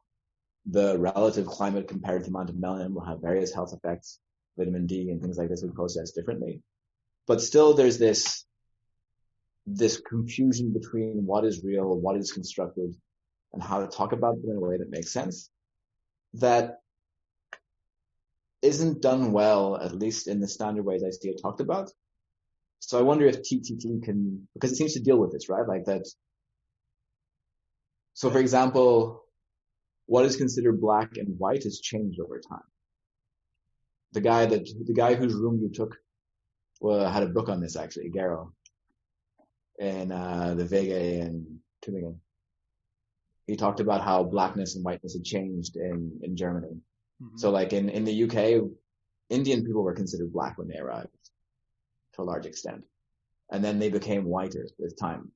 the relative climate compared to the amount of melanin will have various health effects. Vitamin D and things like this will process differently. But still there's this confusion between what is real, what is constructed, and how to talk about them in a way that makes sense. That isn't done well, at least in the standard ways I see it talked about. So I wonder if TTT can, because it seems to deal with this, right? Like that. So for example, what is considered black and white has changed over time. The guy whose room you took had a book on this, actually, Garo, in the Vega in Tübingen. He talked about how blackness and whiteness had changed in Germany. Mm-hmm. So like in the UK, Indian people were considered black when they arrived to a large extent. And then they became whiter with time.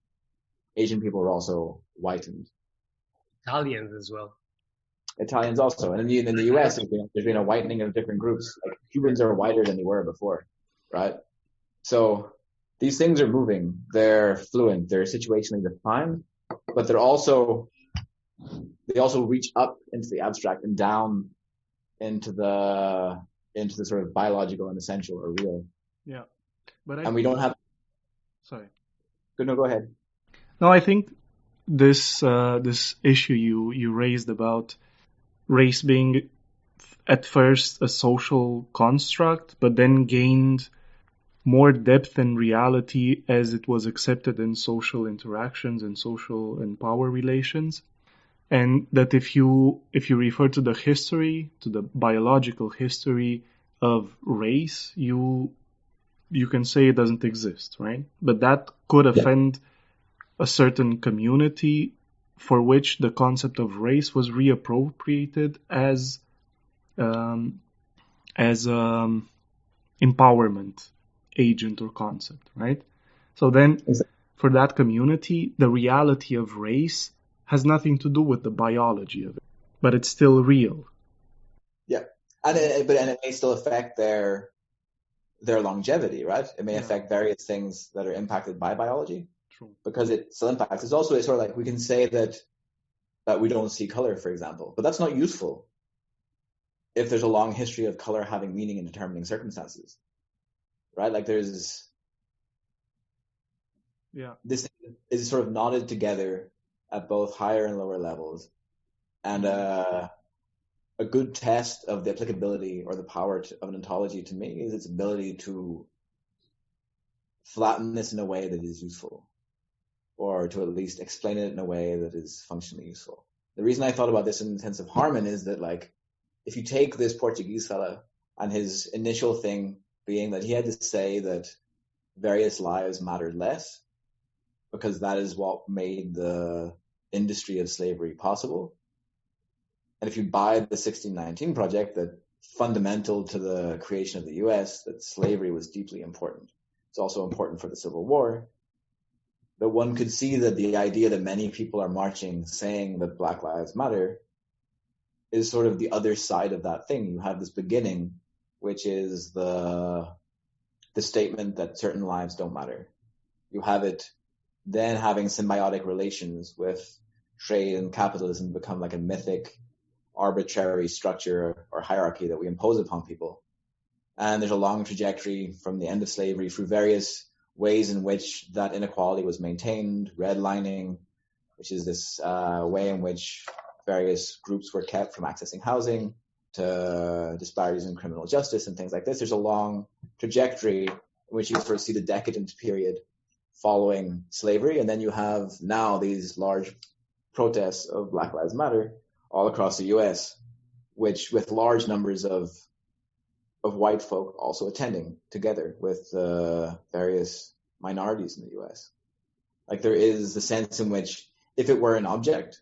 Asian people were also whitened. Italians as well. Italians also. And in the US, there's been a whitening of different groups. Like Cubans are whiter than they were before, right? So these things are moving. They're fluent. They're situationally defined, but they also reach up into the abstract and down into the sort of biological and essential or real. Yeah. And we don't have. Sorry. No, go ahead. No, I think this issue you raised about race being at first a social construct, but then gained more depth and reality as it was accepted in social interactions and social and power relations. And that if you refer to the history, to the biological history of race, you can say it doesn't exist, right? But that could offend a certain community for which the concept of race was reappropriated as as empowerment agent or concept, right? So then for that community, the reality of race has nothing to do with the biology of it, but it's still real. Yeah. And it may still affect their longevity, right? It may affect various things that are impacted by biology. True. Because it still impacts. It's also sort of like we can say that we don't see color, for example, but that's not useful if there's a long history of color having meaning in determining circumstances, right? Like this is sort of knotted together at both higher and lower levels, and a good test of the applicability or the power of an ontology to me is its ability to flatten this in a way that is useful, or to at least explain it in a way that is functionally useful. The reason I thought about this in the sense of Harman is that, like, if you take this Portuguese fella and his initial thing being that he had to say that various lives mattered less because that is what made the industry of slavery possible. And if you buy the 1619 project, that fundamental to the creation of the US, that slavery was deeply important. It's also important for the Civil War. But one could see that the idea that many people are marching saying that Black Lives Matter is sort of the other side of that thing. You have this beginning, which is the statement that certain lives don't matter. You have it then having symbiotic relations with trade and capitalism become like a mythic, arbitrary structure or hierarchy that we impose upon people. And there's a long trajectory from the end of slavery through various ways in which that inequality was maintained, redlining, which is this way in which various groups were kept from accessing housing, to disparities in criminal justice and things like this. There's a long trajectory in which you sort of see the decadent period following slavery, and then you have now these large protests of Black Lives Matter all across the US, which with large numbers of white folk also attending together with various minorities in the US. Like, there is the sense in which if it were an object,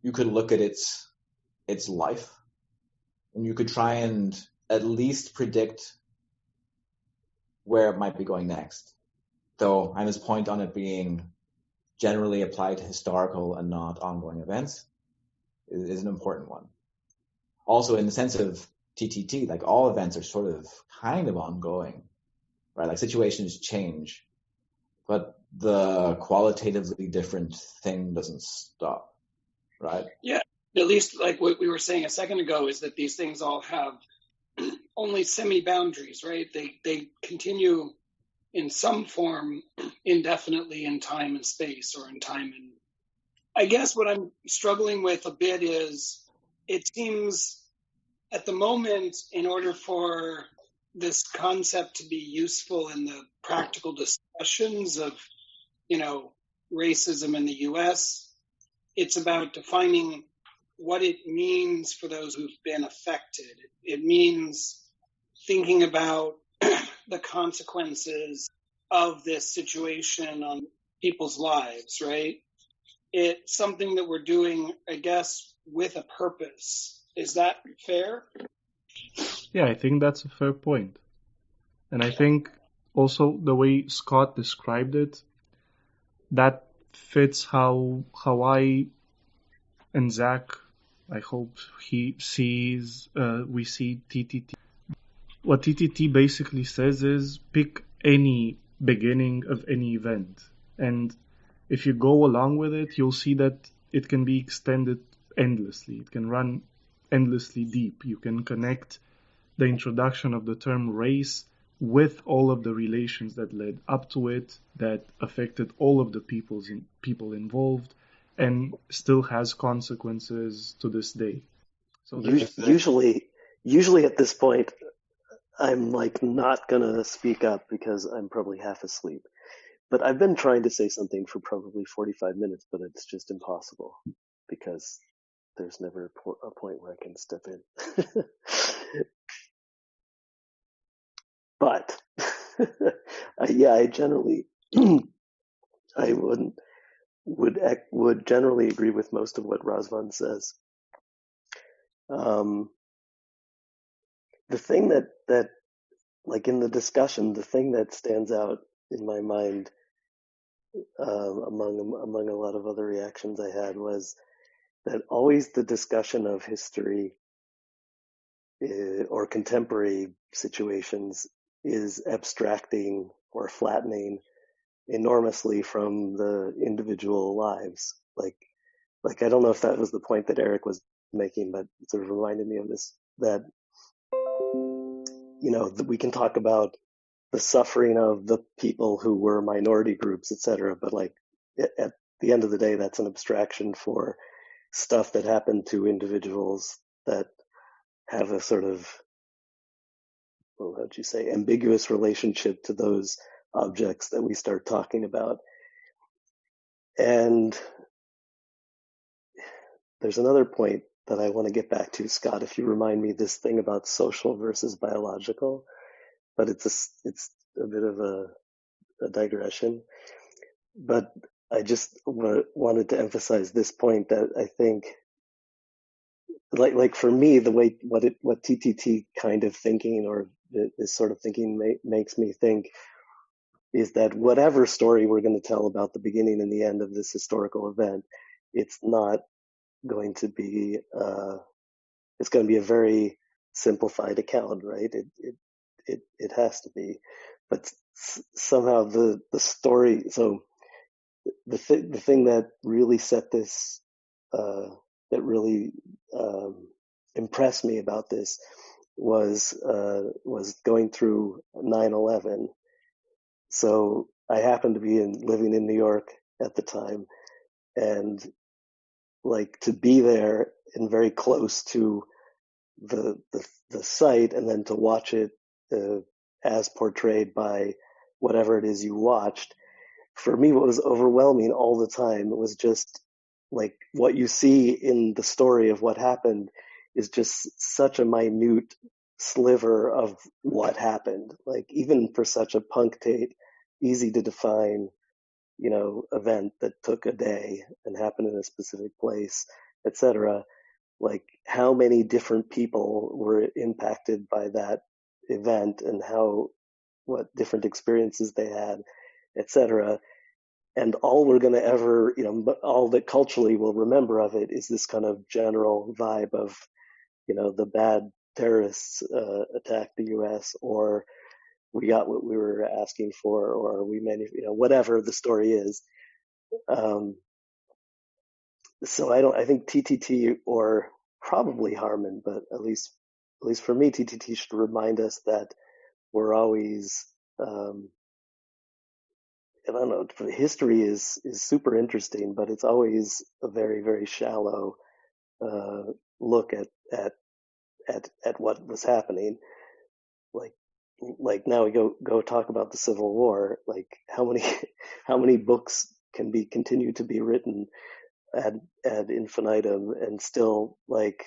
you could look at its life and you could try and at least predict where it might be going next. Though Anna's point on it being generally applied to historical and not ongoing events is an important one. Also, in the sense of TTT, like, all events are sort of kind of ongoing, right? Like, situations change, but the qualitatively different thing doesn't stop, right? Yeah, at least like what we were saying a second ago is that these things all have only semi-boundaries, right? They continue in some form indefinitely in time and space, or in time and... I guess what I'm struggling with a bit is, it seems at the moment, in order for this concept to be useful in the practical discussions of, racism in the US, it's about defining what it means for those who've been affected. It means thinking about the consequences of this situation on people's lives, right? It's something that we're doing, I guess, with a purpose. Is that fair? Yeah, I think that's a fair point. And I think also the way Scott described it, that fits how I and Zach, I hope we see TTT. What TTT basically says is pick any beginning of any event. And if you go along with it, you'll see that it can be extended endlessly. It can run endlessly deep. You can connect the introduction of the term race with all of the relations that led up to it, that affected all of the people involved, and still has consequences to this day. So usually at this point, I'm like not gonna speak up because I'm probably half asleep. But I've been trying to say something for probably 45 minutes, but it's just impossible because there's never a point where I can step in. But yeah, I generally I would generally agree with most of what Razvan says. the thing that like in the discussion, the thing that stands out in my mind among a lot of other reactions I had was that always the discussion of history or contemporary situations is abstracting or flattening enormously from the individual lives. Like I don't know if that was the point that Eric was making, but it sort of reminded me of this, that, we can talk about the suffering of the people who were minority groups, etc. But like at the end of the day, that's an abstraction for stuff that happened to individuals that have a sort of, well, how'd you say, ambiguous relationship to those objects that we start talking about. And there's another point that I want to get back to, Scott, if you remind me, this thing about social versus biological, but it's a bit of a digression. But I just wanted to emphasize this point that I think, like for me, the way what TTT kind of thinking or this sort of thinking makes me think is that whatever story we're going to tell about the beginning and the end of this historical event, it's not going to be it's going to be a very simplified account, right? It has to be, but somehow the story. So the thing that really set this that really impressed me about this was going through 9/11. So I happened to be living in New York at the time, and like to be there and very close to the site, and then to watch it as portrayed by whatever it is you watched. For me, what was overwhelming all the time, it was just like what you see in the story of what happened is just such a minute sliver of what happened. Like even for such a punctate, easy to define, event that took a day and happened in a specific place, etc. Like how many different people were impacted by that event and what different experiences they had, etc. And all we're going to ever, all that culturally we'll remember of it is this kind of general vibe of, the bad terrorists attacked the U.S., or we got what we were asking for, or we whatever the story is. So I think TTT, or probably Harman, but at least for me, TTT should remind us that we're always, I don't know, history is super interesting, but it's always a very, very shallow look at what was happening. Like now we go talk about the Civil War. Like how many books can continue to be written ad infinitum, and still like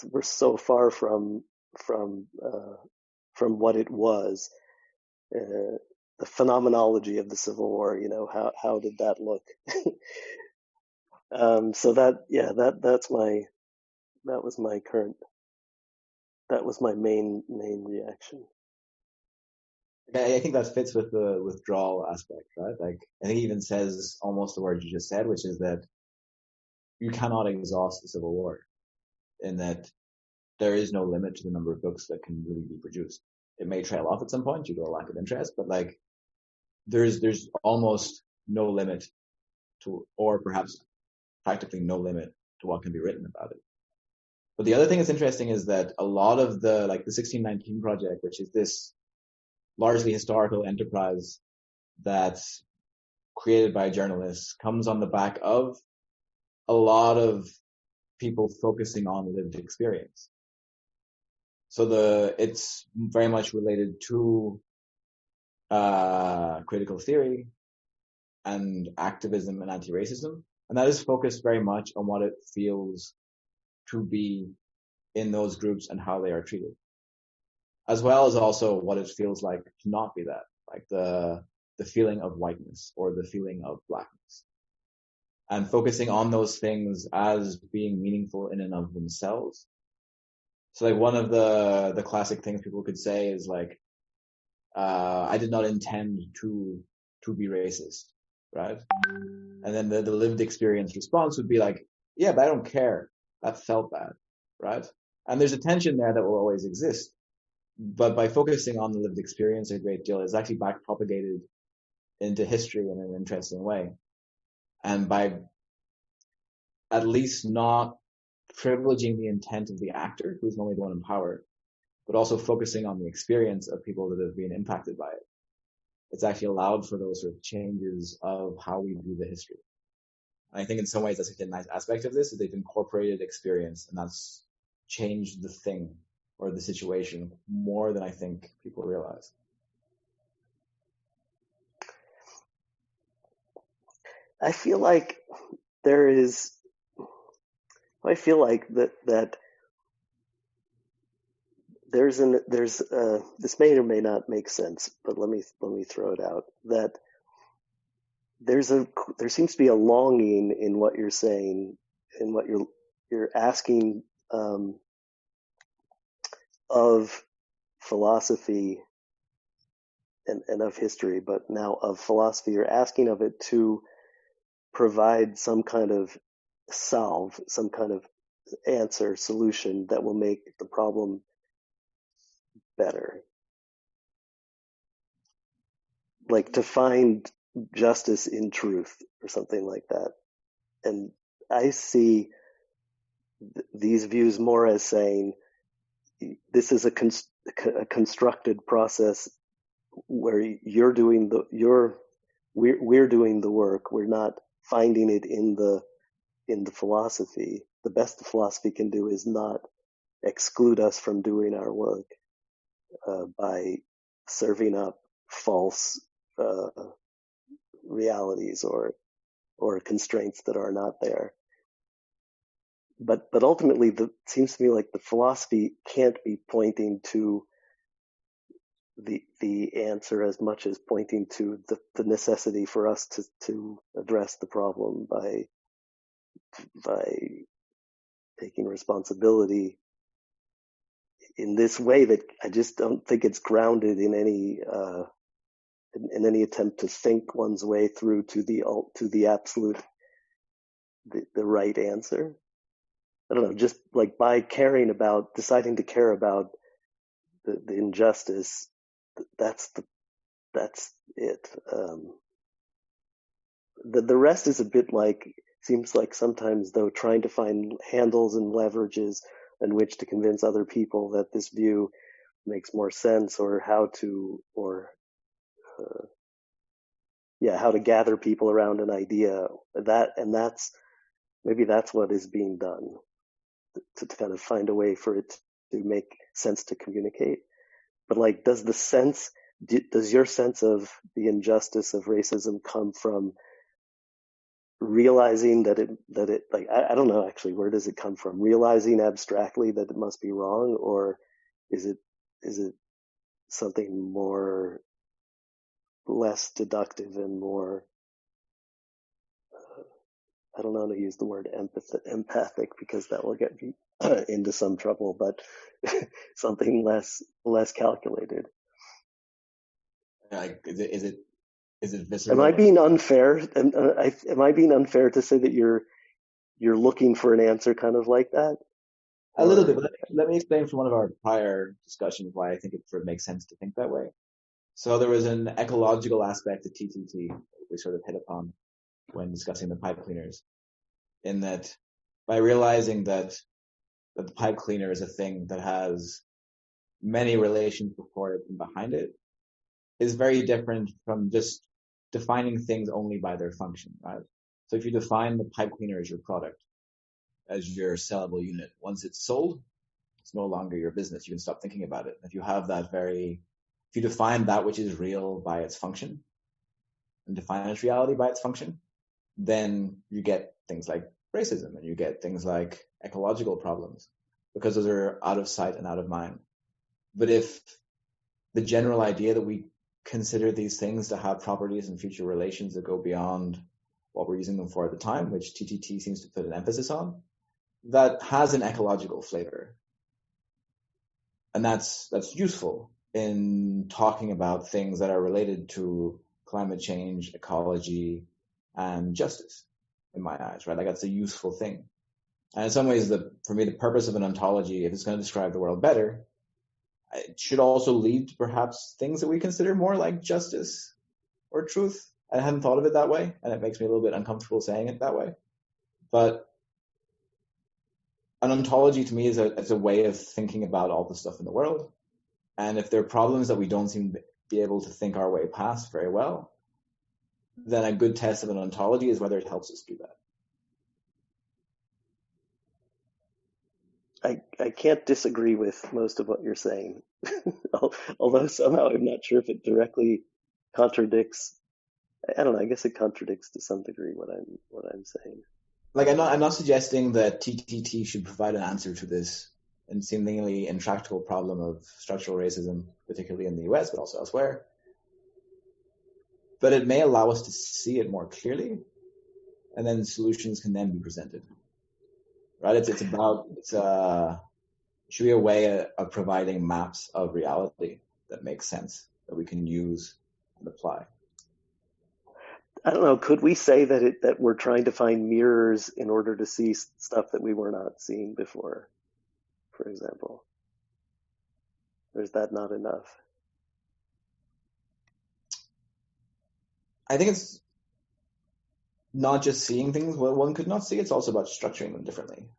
we're so far from what it was. The phenomenology of the Civil War, how did that look? So that was my main reaction. I think that fits with the withdrawal aspect, right? Like I think he even says almost the word you just said, which is that you cannot exhaust the Civil War, in that there is no limit to the number of books that can really be produced. It may trail off at some point due to a lack of interest, but like there's almost no limit to, or perhaps practically no limit to what can be written about it. But the other thing that's interesting is that a lot of the 1619 Project, which is this largely historical enterprise that's created by journalists, comes on the back of a lot of people focusing on lived experience. So it's very much related to critical theory and activism and anti-racism, and that is focused very much on what it feels to be in those groups and how they are treated, as well as also what it feels like to not be that, like the feeling of whiteness or the feeling of blackness, and focusing on those things as being meaningful in and of themselves So like one of the classic things people could say is like, I did not intend to be racist, right? And then the lived experience response would be like, yeah, but I don't care. That felt bad, right? And there's a tension there that will always exist. But by focusing on the lived experience a great deal, it's actually back propagated into history in an interesting way. And by at least not privileging the intent of the actor, who's normally the one in power, but also focusing on the experience of people that have been impacted by it, it's actually allowed for those sort of changes of how we view the history. And I think in some ways that's a nice aspect of this, is they've incorporated experience, and that's changed the thing or the situation more than I think people realize. I feel like there is. I feel like that there's this may or may not make sense, but let me throw it out. That there seems to be a longing in what you're saying, in what you're asking of philosophy and of history, but now of philosophy. You're asking of it to provide some kind of solve, some kind of answer, solution that will make the problem better. Like to find justice in truth or something like that. And I see these views more as saying this is a constructed process where we're doing the work. We're not finding it in the philosophy. The best the philosophy can do is not exclude us from doing our work by serving up false realities or constraints that are not there. But ultimately, it seems to me like the philosophy can't be pointing to the answer as much as pointing to the necessity for us to address the problem by taking responsibility in this way that I just don't think it's grounded in any attempt to think one's way through to the absolute the right answer. I don't know, just like by deciding to care about the injustice, that's it. The rest is a bit like, seems like sometimes though trying to find handles and leverages in which to convince other people that this view makes more sense, or how to gather people around an idea, that's what is being done to kind of find a way for it to make sense to communicate. But like, does your sense of the injustice of racism come from realizing that it like, I don't know actually, where does it come from? Realizing abstractly that it must be wrong, or is it something more less deductive and more I don't know how to use the word empathic because that will get me into some trouble, but something less calculated. Like, is it visceral? Am I being unfair? Am I being unfair to say that you're looking for an answer kind of like that? A little bit, but let me explain from one of our prior discussions why I think it sort of makes sense to think that way. So there was an ecological aspect to TTT we sort of hit upon when discussing the pipe cleaners, in that by realizing that the pipe cleaner is a thing that has many relations before it and behind it, is very different from just defining things only by their function, right? So if you define the pipe cleaner as your product, as your sellable unit, once it's sold, it's no longer your business. You can stop thinking about it. If you define that which is real by its function and define its reality by its function, then you get things like racism and you get things like ecological problems, because those are out of sight and out of mind. But if the general idea that we consider these things to have properties and future relations that go beyond what we're using them for at the time, which TTT seems to put an emphasis on, that has an ecological flavor. And that's useful in talking about things that are related to climate change, ecology, and justice, in my eyes, right? Like that's a useful thing. And in some ways, for me, the purpose of an ontology, if it's going to describe the world better, it should also lead to perhaps things that we consider more like justice or truth. I hadn't thought of it that way, and it makes me a little bit uncomfortable saying it that way. But an ontology to me is a way of thinking about all the stuff in the world. And if there are problems that we don't seem to be able to think our way past very well, then a good test of an ontology is whether it helps us do I can't disagree with most of what you're saying, although somehow I'm not sure if it directly contradicts. I don't know. I guess it contradicts to some degree what I'm saying. Like I'm not suggesting that TTT should provide an answer to this and seemingly intractable problem of structural racism, particularly in the US, but also elsewhere. But it may allow us to see it more clearly, and then solutions can then be presented. Right? It should be a way of providing maps of reality that makes sense, that we can use and apply. I don't know. Could we say that we're trying to find mirrors in order to see stuff that we were not seeing before, for example? Or is that not enough? I think it's not just seeing things what one could not see, it's also about structuring them differently.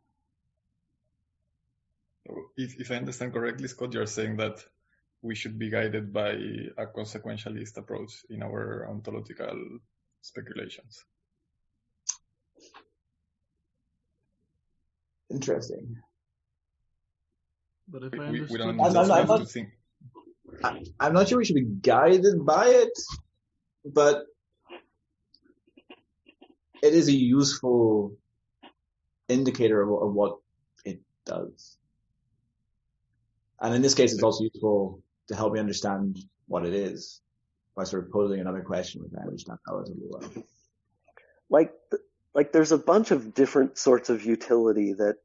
If I understand correctly, Scott, you're saying that we should be guided by a consequentialist approach in our ontological speculations. Interesting. But if I We don't understood, just have to think. I'm not sure we should be guided by it, but it is a useful indicator of what it does. And in this case, it's also useful to help me understand what it is by sort of posing another question which I understand relatively well. Like there's a bunch of different sorts of utility that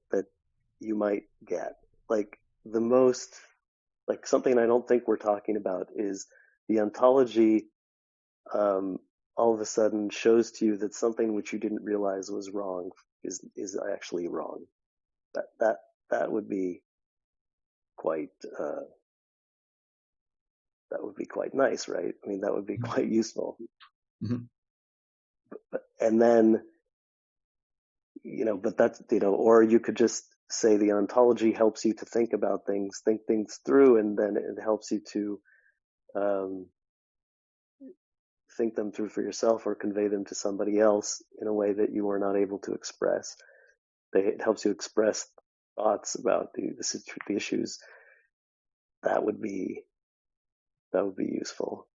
you might get. Like the most, like something I don't think we're talking about is the ontology all of a sudden shows to you that something which you didn't realize was wrong is actually wrong. That would be quite nice, right? I mean, that would be quite useful. Mm-hmm. And then, but that's, or you could just say the ontology helps you to think about things, think things through, and then it helps you to think them through for yourself or convey them to somebody else in a way that you were not able to express. It helps you express thoughts about the issues. That would be useful.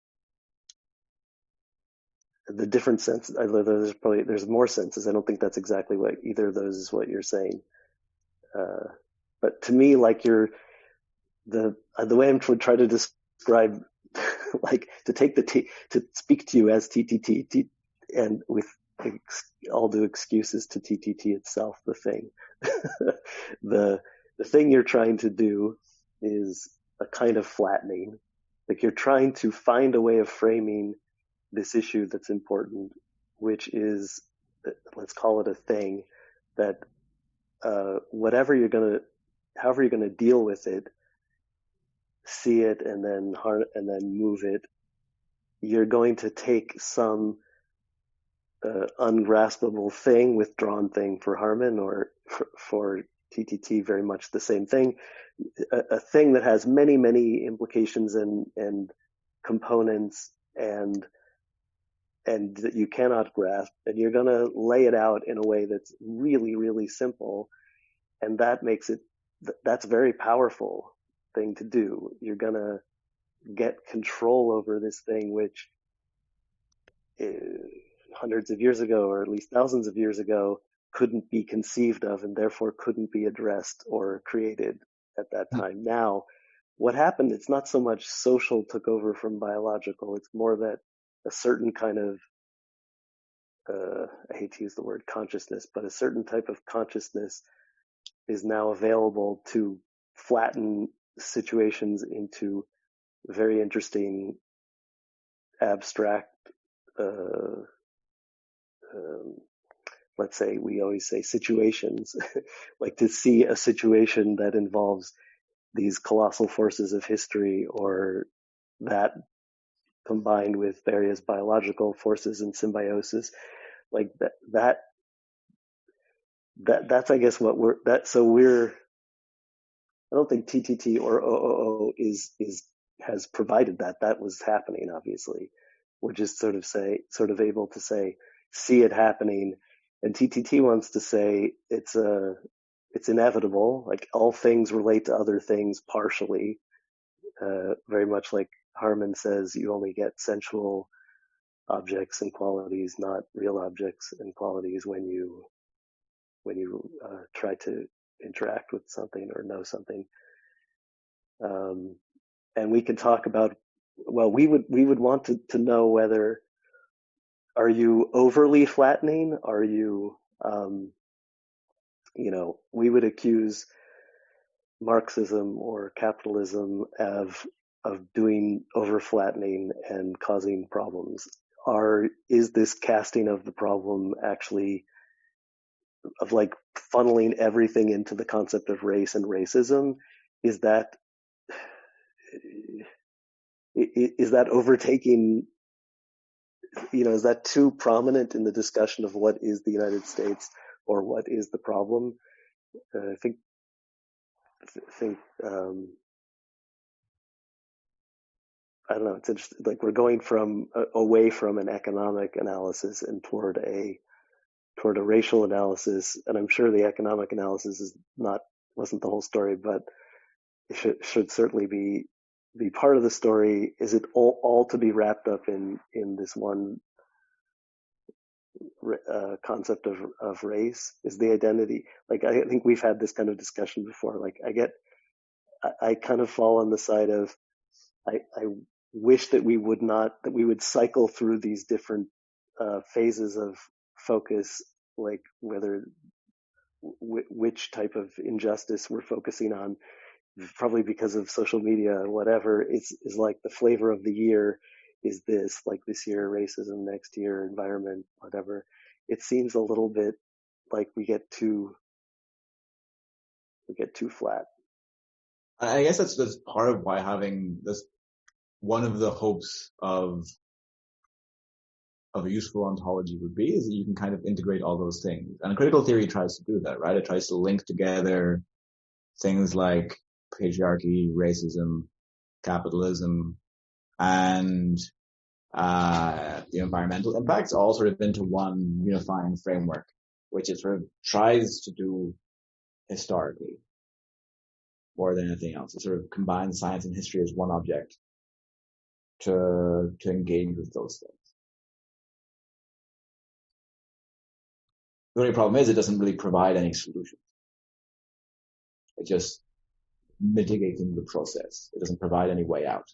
The different sense, there's more senses. I don't think that's exactly what either of those is what you're saying. But to me, like the way I'm trying to describe, like to speak to you as TTT and with all due excuses to TTT itself, the thing, the thing you're trying to do is a kind of flattening. Like you're trying to find a way of framing this issue that's important, which is, let's call it a thing that however you're gonna deal with it, see it and then move it, you're going to take some ungraspable thing, withdrawn thing for Harman, or for TTT, very much the same thing, a thing that has many, many implications and components and that you cannot grasp, and you're going to lay it out in a way that's really, really simple, and that's a very powerful thing to do. You're going to get control over this thing which hundreds of years ago, or at least thousands of years ago, couldn't be conceived of and therefore couldn't be addressed or created at that time. Now, what happened, it's not so much social took over from biological, it's more that a certain kind of, I hate to use the word consciousness, but a certain type of consciousness is now available to flatten situations into very interesting, abstract, let's say, we always say situations, like to see a situation that involves these colossal forces of history, or that combined with various biological forces and symbiosis, like that's I guess what I don't think TTT or OOO has provided that. That was happening, obviously. We're just sort of able to say, see it happening. And TTT wants to say it's inevitable. Like all things relate to other things partially. Very much like Harman says, you only get sensual objects and qualities, not real objects and qualities when you try to interact with something or know something. And we can talk about, well, we would want to know whether, are you overly flattening? Are you, we would accuse Marxism or capitalism of doing over flattening and causing problems. Is this casting of the problem actually of like funneling everything into the concept of race and racism? Is that overtaking, is that too prominent in the discussion of what is the United States or what is the problem? I think I don't know. It's interesting. Like we're going away from an economic analysis and toward a racial analysis, and I'm sure the economic analysis wasn't the whole story, but it should certainly be part of the story. Is it all to be wrapped up in this one concept of race? Is the identity, like I think we've had this kind of discussion before. Like I kind of fall on the side of I wish that we would cycle through these different phases of focus, like which type of injustice we're focusing on, probably because of social media or whatever, is like the flavor of the year is this, like this year racism, next year environment, whatever. It seems a little bit like we get too flat. I guess that's part of why having this, one of the hopes of a useful ontology would be, is that you can kind of integrate all those things. And critical theory tries to do that, right? It tries to link together things like patriarchy, racism, capitalism, and the environmental impacts all sort of into one unifying framework, which it sort of tries to do historically more than anything else. It sort of combines science and history as one object to engage with those things. The only problem is it doesn't really provide any solutions. It just mitigating the process. It doesn't provide any way out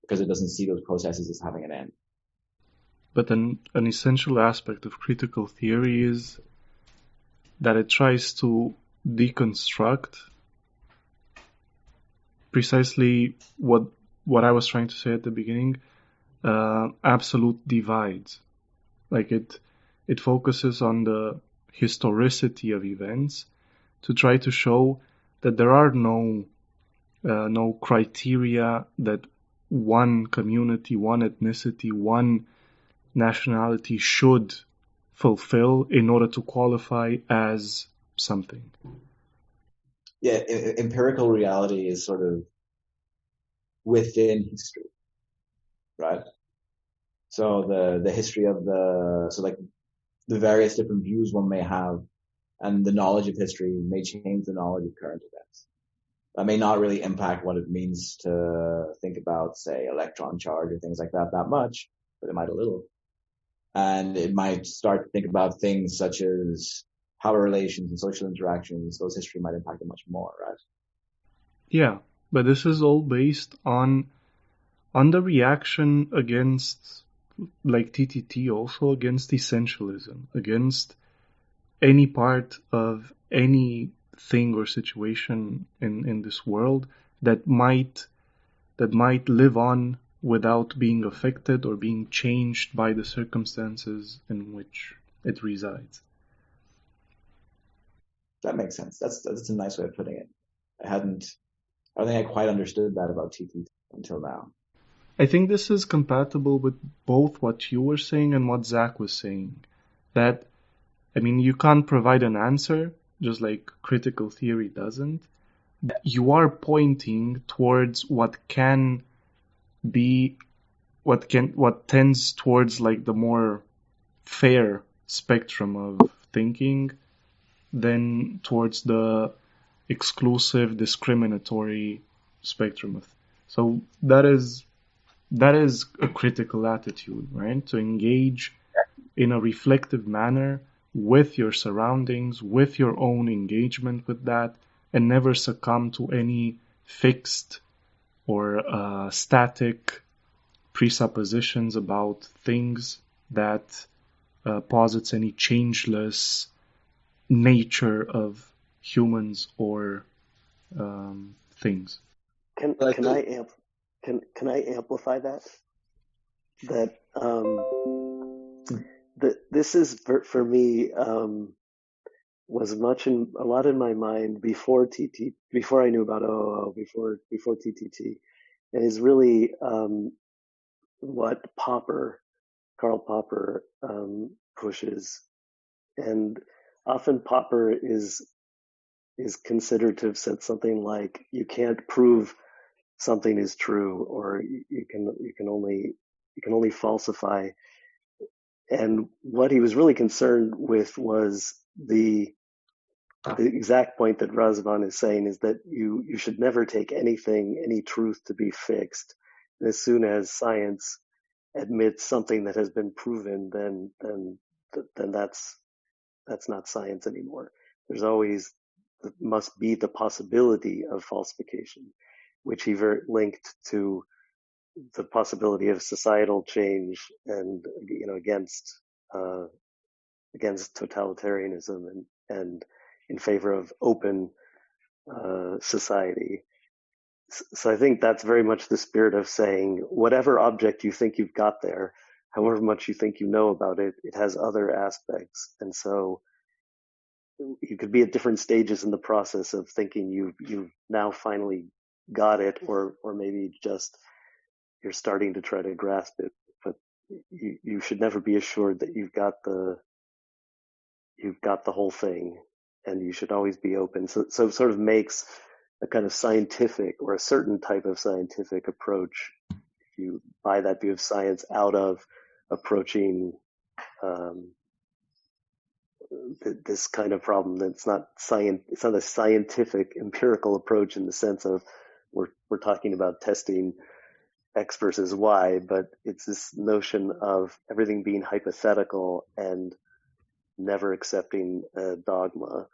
because it doesn't see those processes as having an end. But an essential aspect of critical theory is that it tries to deconstruct precisely what I was trying to say at the beginning, absolute divides. Like it focuses on the historicity of events to try to show that there are no criteria that one community, one ethnicity, one nationality should fulfill in order to qualify as something. Yeah, empirical reality is sort of within history, right? So the history of the various different views one may have, and the knowledge of history may change the knowledge of current events. That may not really impact what it means to think about, say, electron charge or things like that much, but it might a little. And it might start to think about things such as power relations and social interactions. Those history might impact it much more, right? Yeah, but this is all based on the reaction against, like TTT, also against essentialism, against any part of any thing or situation in this world that might live on without being affected or being changed by the circumstances in which it resides. That makes sense. That's a nice way of putting it. I don't think I quite understood that about TTT until now. I think this is compatible with both what you were saying and what Zach was saying. That, I mean, you can't provide an answer, just like critical theory doesn't. You are pointing towards what can be, what tends towards like the more fair spectrum of thinking than towards the exclusive, discriminatory spectrum. So that is a critical attitude, right? To engage in a reflective manner with your surroundings, with your own engagement with that, and never succumb to any fixed or static presuppositions about things that posits any changeless nature of humans or things. Can I amplify that? That this is for me was a lot in my mind before I knew about OOO, before TTT, and is really what Karl Popper pushes, and often Popper is considered to have said something like, you can't prove something is true, or you can only falsify. And what he was really concerned with was the exact point that Razvan is saying, is that you should never take any truth to be fixed. And as soon as science admits something that has been proven, then that's not science anymore. There's always must be the possibility of falsification, which he linked to the possibility of societal change and against totalitarianism and in favor of open society. So I think that's very much the spirit of saying, whatever object you think you've got there, however much you think you know about it, it has other aspects. And so you could be at different stages in the process of thinking you've now finally got it, or maybe just you're starting to try to grasp it. But you should never be assured that you've got the whole thing, and you should always be open. So it sort of makes a kind of scientific, or a certain type of scientific approach, if you buy that view of science, out of approaching this kind of problem that's not it's not a scientific empirical approach in the sense of we're talking about testing X versus Y, but it's this notion of everything being hypothetical and never accepting a dogma.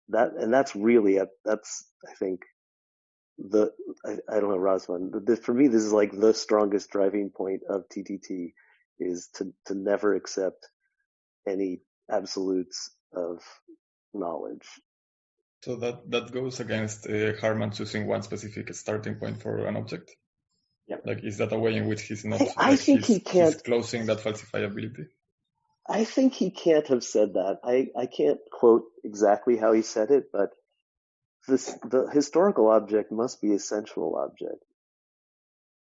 That's really that's I think I don't know, Razvan, for me this is like the strongest driving point of TTT, is to never accept any absolutes of knowledge. So that goes against Harman choosing one specific starting point for an object. Yeah. Like, is that a way in which he's not? I think he can't. He's closing that falsifiability. I think he can't have said that. I can't quote exactly how he said it, but the historical object must be a sensual object.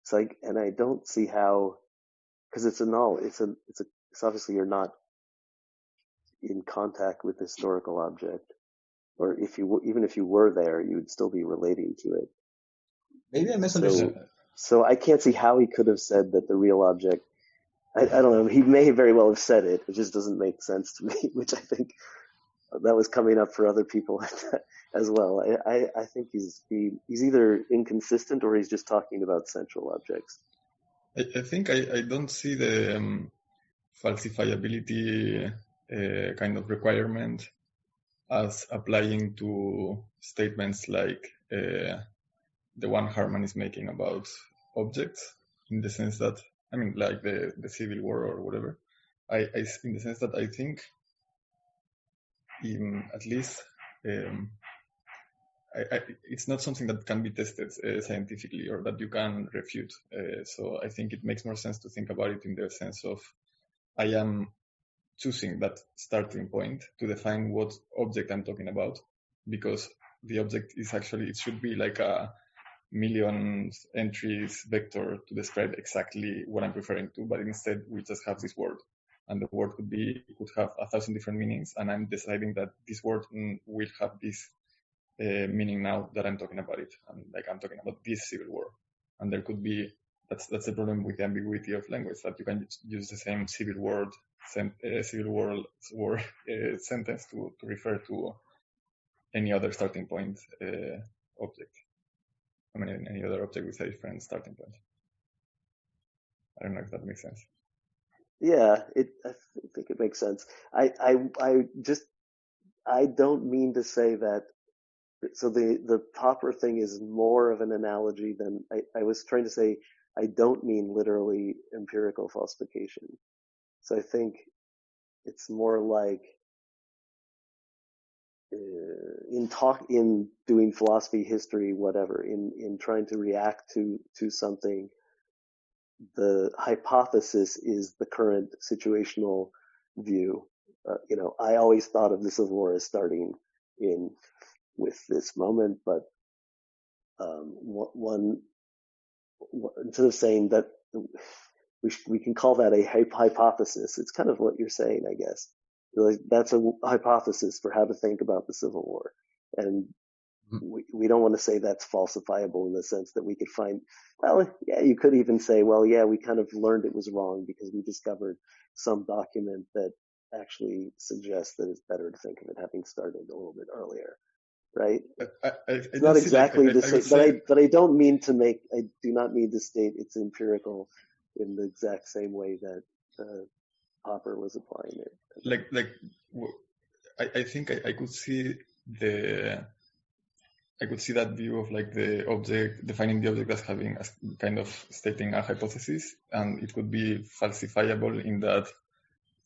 It's like, and I don't see how, because it's a knowledge. It's obviously you're not in contact with the historical object, or even if you were there, you would still be relating to it. Maybe I misunderstood. So I can't see how he could have said that the real object. I don't know. He may very well have said it. It just doesn't make sense to me, which I think that was coming up for other people as well. I think he's either inconsistent or he's just talking about sensual objects. I think I don't see the falsifiability kind of requirement as applying to statements like the one Harman is making about objects, in the sense that, I mean, like the Civil War or whatever. In the sense that I think, at least, it's not something that can be tested scientifically or that you can refute. So I think it makes more sense to think about it in the sense of I am choosing that starting point to define what object I'm talking about, because the object is actually, it should be like a million entries vector to describe exactly what I'm referring to, but instead we just have this word. And the word could have 1,000 different meanings, and I'm deciding that this word will have this meaning now that I'm talking about it. And like I'm talking about this civil war. And there could be, that's the problem with the ambiguity of language, that you can use the same civil war sentence to refer to any other starting point object. I mean, any other object with a different starting point. I don't know if that makes sense. Yeah, I think it makes sense. I don't mean to say that. So the Popper thing is more of an analogy than I was trying to say. I don't mean literally empirical falsification. So I think it's more like in doing philosophy, history, whatever, in trying to react to something. The hypothesis is the current situational view. I always thought of the Civil War as starting with this moment, but instead of saying that we can call that a hypothesis, it's kind of what you're saying, I guess. Like, that's a hypothesis for how to think about the Civil War, and we don't want to say that's falsifiable in the sense that we could find, well, yeah, you could even say, well, yeah, we kind of learned it was wrong because we discovered some document that actually suggests that it's better to think of it having started a little bit earlier, right? It's not exactly the same, but I don't mean to I do not mean to state it's empirical in the exact same way that Popper was applying it. I think I could see that view of like the object, defining the object as having as kind of stating a hypothesis, and it could be falsifiable in that.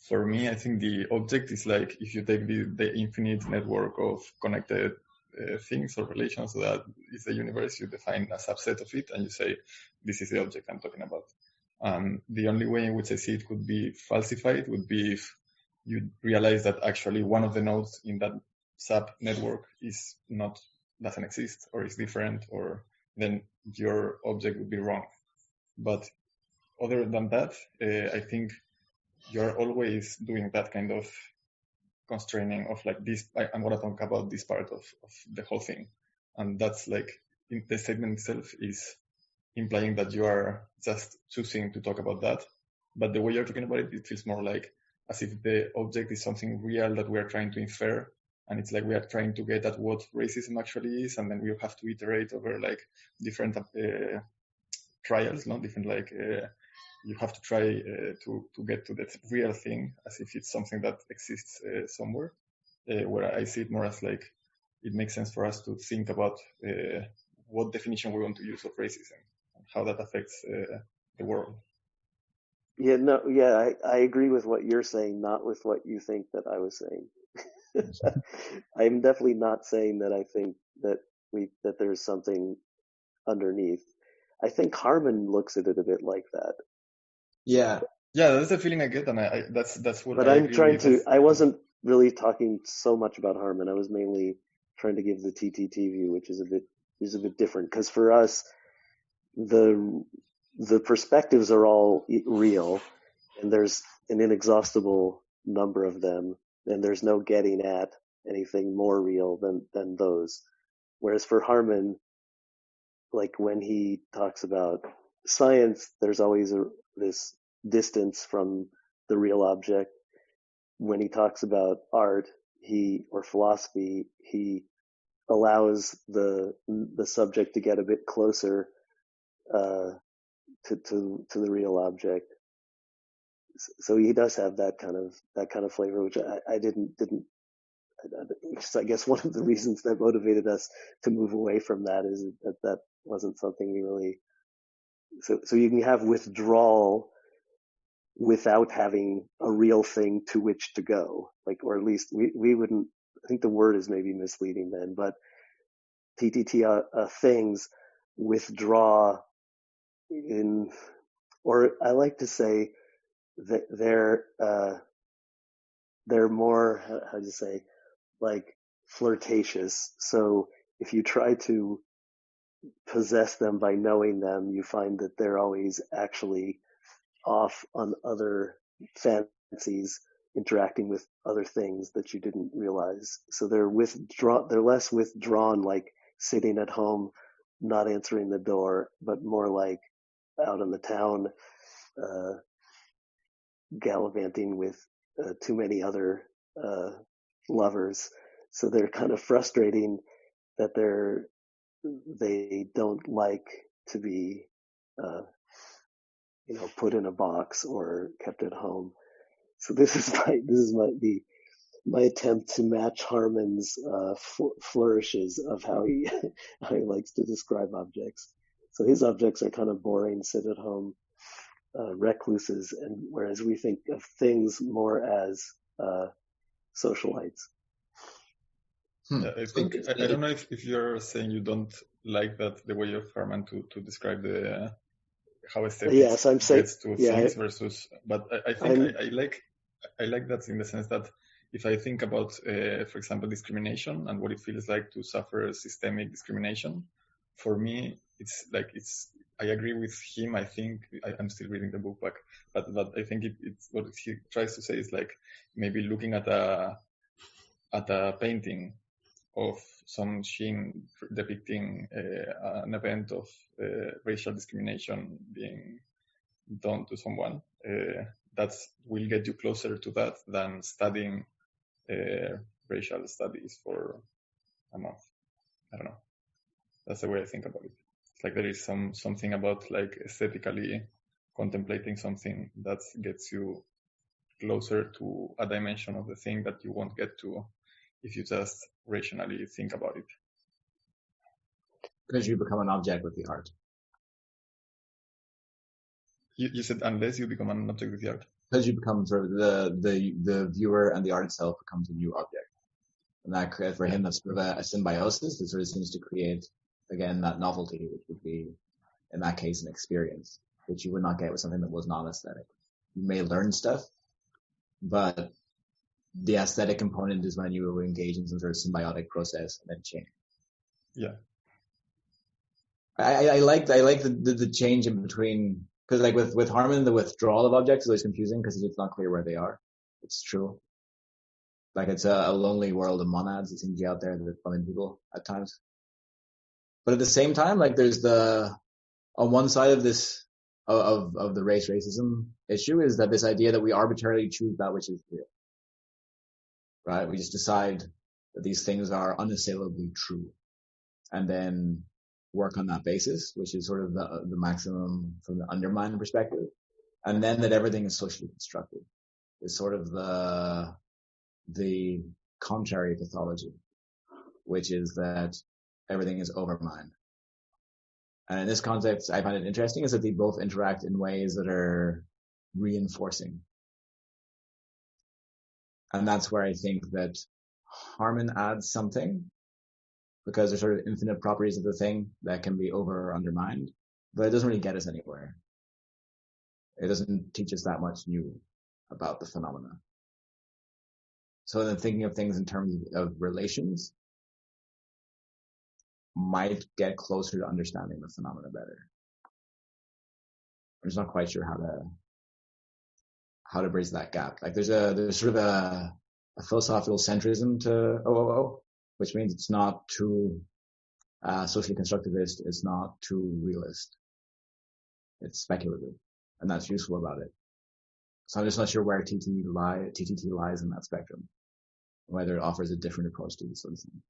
For me, I think the object is like if you take the infinite network of connected things or relations that is the universe, you define a subset of it and you say, this is the object I'm talking about. The only way in which I see it could be falsified would be if you realize that actually one of the nodes in that sub network doesn't exist or is different, or then your object would be wrong. But other than that, I think you're always doing that kind of constraining of like this. I'm going to talk about this part of the whole thing. And that's like, the statement itself is implying that you are just choosing to talk about that. But the way you're talking about it, it feels more like as if the object is something real that we are trying to infer. And it's like we are trying to get at what racism actually is. And then we have to iterate over like different trials, different like, you have to try to get to that real thing as if it's something that exists somewhere, where I see it more as like, it makes sense for us to think about what definition we want to use of racism and how that affects the world. I agree with what you're saying, not with what you think that I was saying. I'm definitely not saying that I think that there's something underneath. I think Harman looks at it a bit like that. Yeah, that's the feeling I get, and that's what. But I'm trying to. I wasn't really talking so much about Harman. I was mainly trying to give the TTT view, which is a bit different, because for us, the perspectives are all real, and there's an inexhaustible number of them, and there's no getting at anything more real than those. Whereas for Harman, like when he talks about science, there's always this distance from the real object. When he talks about art, or philosophy, he allows the subject to get a bit closer to the real object. So he does have that kind of flavor, which I didn't. I guess one of the reasons that motivated us to move away from that is that wasn't something we really. So you can have withdrawal without having a real thing to which to go, like, or at least we wouldn't. I think the word is maybe misleading then, but TTT things withdraw in, or I like to say that they're more, how do you say, like flirtatious. So if you try to possess them by knowing them, you find that they're always actually off on other fancies, interacting with other things that you didn't realize. So they're less withdrawn, like sitting at home, not answering the door, but more like out in the town, gallivanting with too many other lovers. So they're kind of frustrating that they don't like to be put in a box or kept at home. So this is my attempt to match Harmon's flourishes of how he likes to describe objects. So his objects are kind of boring, sit at home recluses, and whereas we think of things more as socialites. I think I don't know if you're saying you don't like that the way of Harman to describe how aesthetics yes, I'm saying, gets to things versus. But I think I like that in the sense that if I think about, for example, discrimination and what it feels like to suffer systemic discrimination, for me it's I agree with him. I think I'm still reading the book back, but I think it's what he tries to say is like maybe looking at a painting of some Sheen depicting an event of racial discrimination being done to someone. That will get you closer to that than studying racial studies for a month. I don't know. That's the way I think about it. It's like there is something about like aesthetically contemplating something that gets you closer to a dimension of the thing that you won't get to if you just rationally think about it. Because you become an object with the art. You said unless you become an object with the art. Because you become sort of the viewer, and the art itself becomes a new object. And that for him, that's sort of a symbiosis that sort of seems to create, again, that novelty, which would be, in that case, an experience, which you would not get with something that was non-aesthetic. You may learn stuff, but the aesthetic component is when you engage in some sort of symbiotic process and then change. Yeah. I like the change in between, because like with Harman, the withdrawal of objects is always confusing because it's not clear where they are. It's true. Like it's a lonely world of monads that seems to be out there that find people at times. But at the same time, like there's on one side of this, of the racism issue is that this idea that we arbitrarily choose that which is real. Right? We just decide that these things are unassailably true. And then work on that basis, which is sort of the maximum from the undermined perspective. And then that everything is socially constructed is sort of the contrary pathology, which is that everything is overmined. And in this context, I find it interesting is that they both interact in ways that are reinforcing. And that's where I think that Harman adds something, because there's sort of infinite properties of the thing that can be over or undermined, but it doesn't really get us anywhere. It doesn't teach us that much new about the phenomena. So then thinking of things in terms of relations might get closer to understanding the phenomena better. I'm just not quite sure how to bridge that gap. Like there's sort of a philosophical centrism to OOO, which means it's not too socially constructivist, it's not too realist. It's speculative, and that's useful about it. So I'm just not sure where TTT lies in that spectrum, whether it offers a different approach to this sort of thing.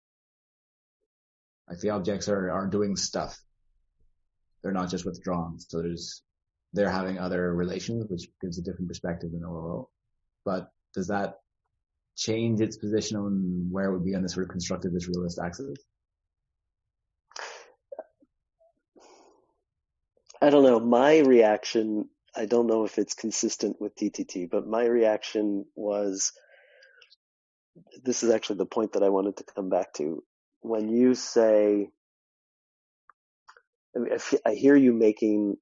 Like the objects are doing stuff. They're not just withdrawn. So they're having other relations, which gives a different perspective than OOO. But does that change its position on where it would be on this sort of constructivist realist axis? I don't know. My reaction, I don't know if it's consistent with TTT, but my reaction was, this is actually the point that I wanted to come back to. When you say mean, I hear you making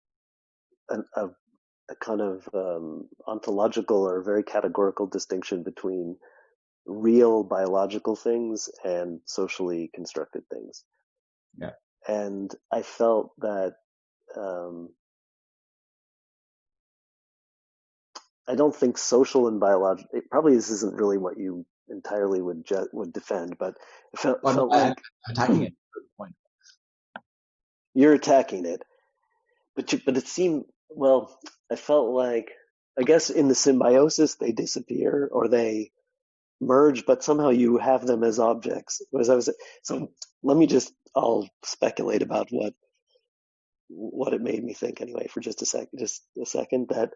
a kind of ontological or very categorical distinction between real biological things and socially constructed things. Yeah. And I felt that I don't think social and biological. Probably this isn't really what you entirely would defend, but it felt like I'm attacking it. Point. You're attacking it, but it seemed, well, I felt like, I guess in the symbiosis they disappear or they merge, but somehow you have them as objects. So let me I'll speculate about what it made me think anyway for just a second, that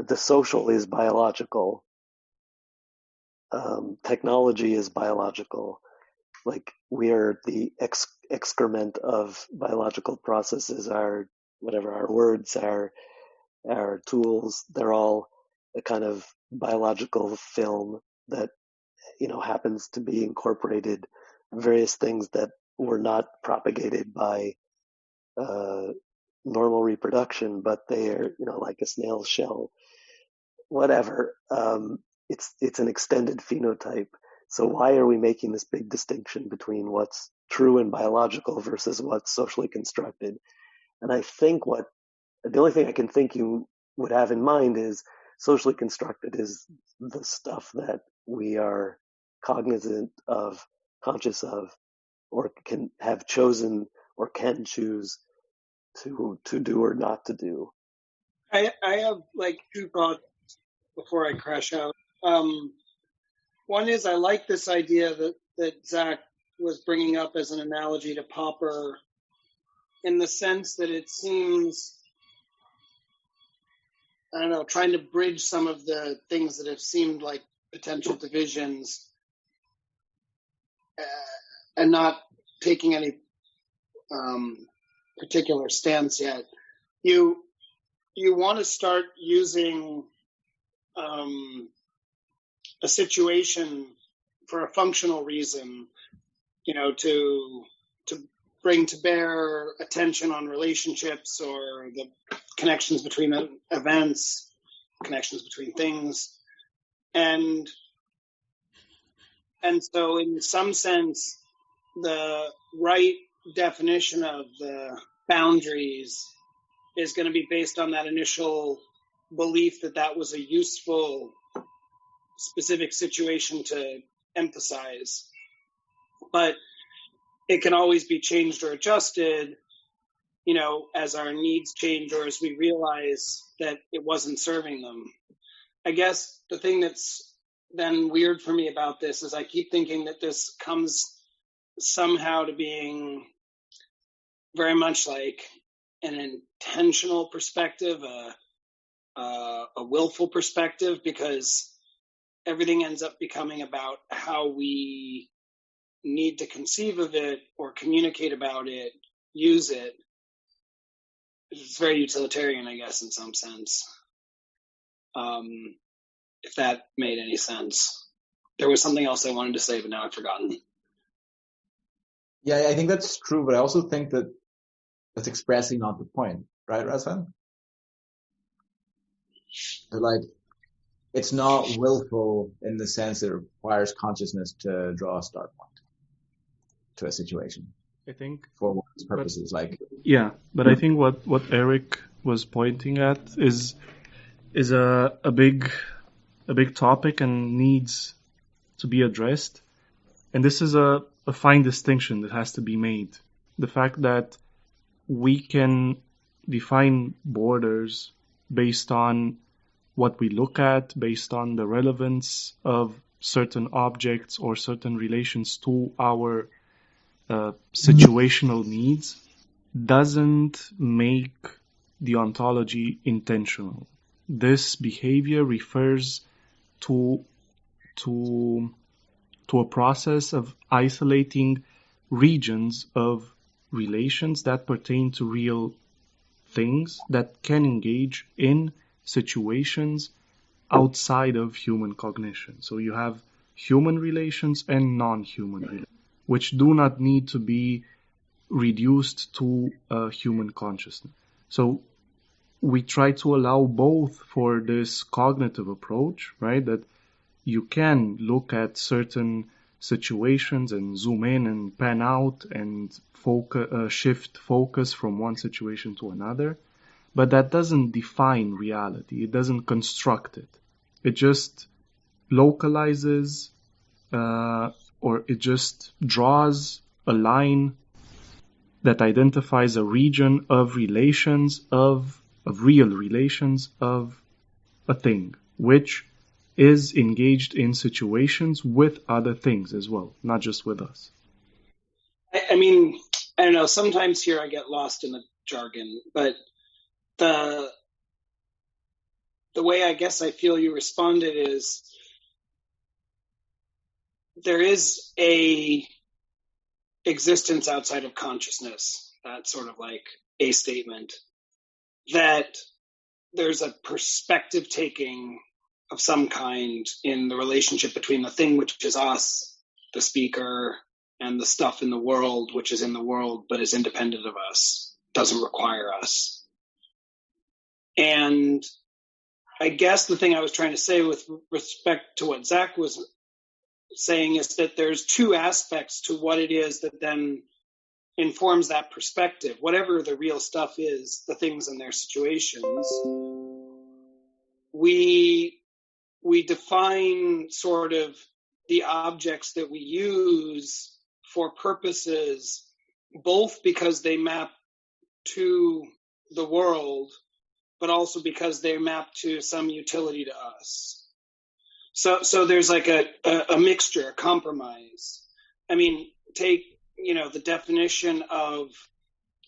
the social is biological, technology is biological, like we are the excrement of biological processes, our words, our tools, they're all a kind of biological film that happens to be incorporated various things that were not propagated by normal reproduction, but they are like a snail's shell, whatever. It's an extended phenotype. So why are we making this big distinction between what's true and biological versus what's socially constructed? And I think the only thing I can think you would have in mind is socially constructed is the stuff that we are cognizant of, conscious of, or can have chosen or can choose to do or not to do. I have like two thoughts before I crash out. One is I like this idea that Zach was bringing up as an analogy to Popper, in the sense that it seems, I don't know, trying to bridge some of the things that have seemed like potential divisions and not taking any particular stance yet. You want to start using a situation for a functional reason, to bring to bear attention on relationships or the connections between events, connections between things. And so in some sense, the right definition of the boundaries is going to be based on that initial belief that was a useful specific situation to emphasize. But it can always be changed or adjusted, as our needs change or as we realize that it wasn't serving them. I guess the thing that's then weird for me about this is I keep thinking that this comes somehow to being very much like an intentional perspective, a willful perspective, because everything ends up becoming about how we need to conceive of it or communicate about it, use it. It's very utilitarian, I guess, in some sense. If that made any sense. There was something else I wanted to say, but now I've forgotten. Yeah, I think that's true, but I also think that that's expressing not the point, right, Razvan? Like, it's not willful in the sense that it requires consciousness to draw a start point to a situation. I think for one's purposes, but I think what Eric was pointing at is a big topic and needs to be addressed, and this is a fine distinction that has to be made. The fact that we can define borders based on what we look at, based on the relevance of certain objects or certain relations to our situational needs, doesn't make the ontology intentional. This behavior refers to a process of isolating regions of relations that pertain to real things that can engage in situations outside of human cognition. So you have human relations and non-human relations, which do not need to be reduced to human consciousness. So we try to allow both for this cognitive approach, right? That you can look at certain situations and zoom in and pan out and shift focus from one situation to another. But that doesn't define reality. It doesn't construct it. It just localizes or it just draws a line that identifies a region of relations, of real relations of a thing, which is engaged in situations with other things as well, not just with us. I mean, I don't know, sometimes here I get lost in the jargon, but the way I guess I feel you responded is there is a existence outside of consciousness. That's sort of like a statement that there's a perspective taking of some kind in the relationship between the thing, which is us, the speaker, and the stuff in the world, which is in the world, but is independent of us, doesn't require us. And I guess the thing I was trying to say with respect to what Zach was saying is that there's two aspects to what it is that then informs that perspective. Whatever the real stuff is, the things and their situations, we define sort of the objects that we use for purposes, both because they map to the world, but also because they map to some utility to us. So there's like a mixture, a compromise. I mean, take, the definition of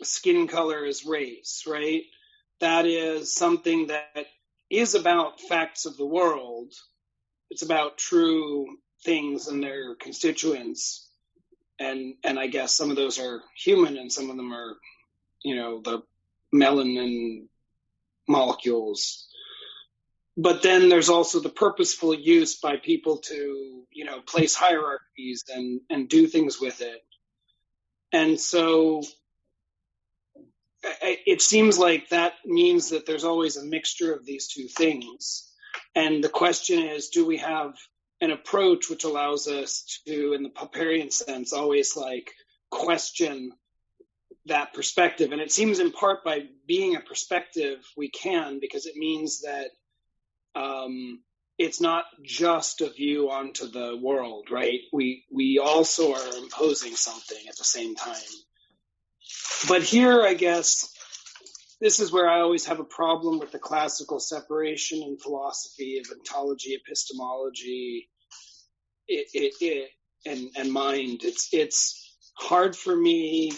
skin color as race, right? That is something that is about facts of the world. It's about true things and their constituents. And I guess some of those are human and some of them are, the melanin molecules. But then there's also the purposeful use by people to, place hierarchies and do things with it. And so it seems like that means that there's always a mixture of these two things. And the question is, do we have an approach which allows us to, in the Popperian sense, always question that perspective? And it seems in part by being a perspective we can, because it means that it's not just a view onto the world, right? We also are imposing something at the same time. But here, I guess, this is where I always have a problem with the classical separation in philosophy of ontology, epistemology, and mind. It's hard for me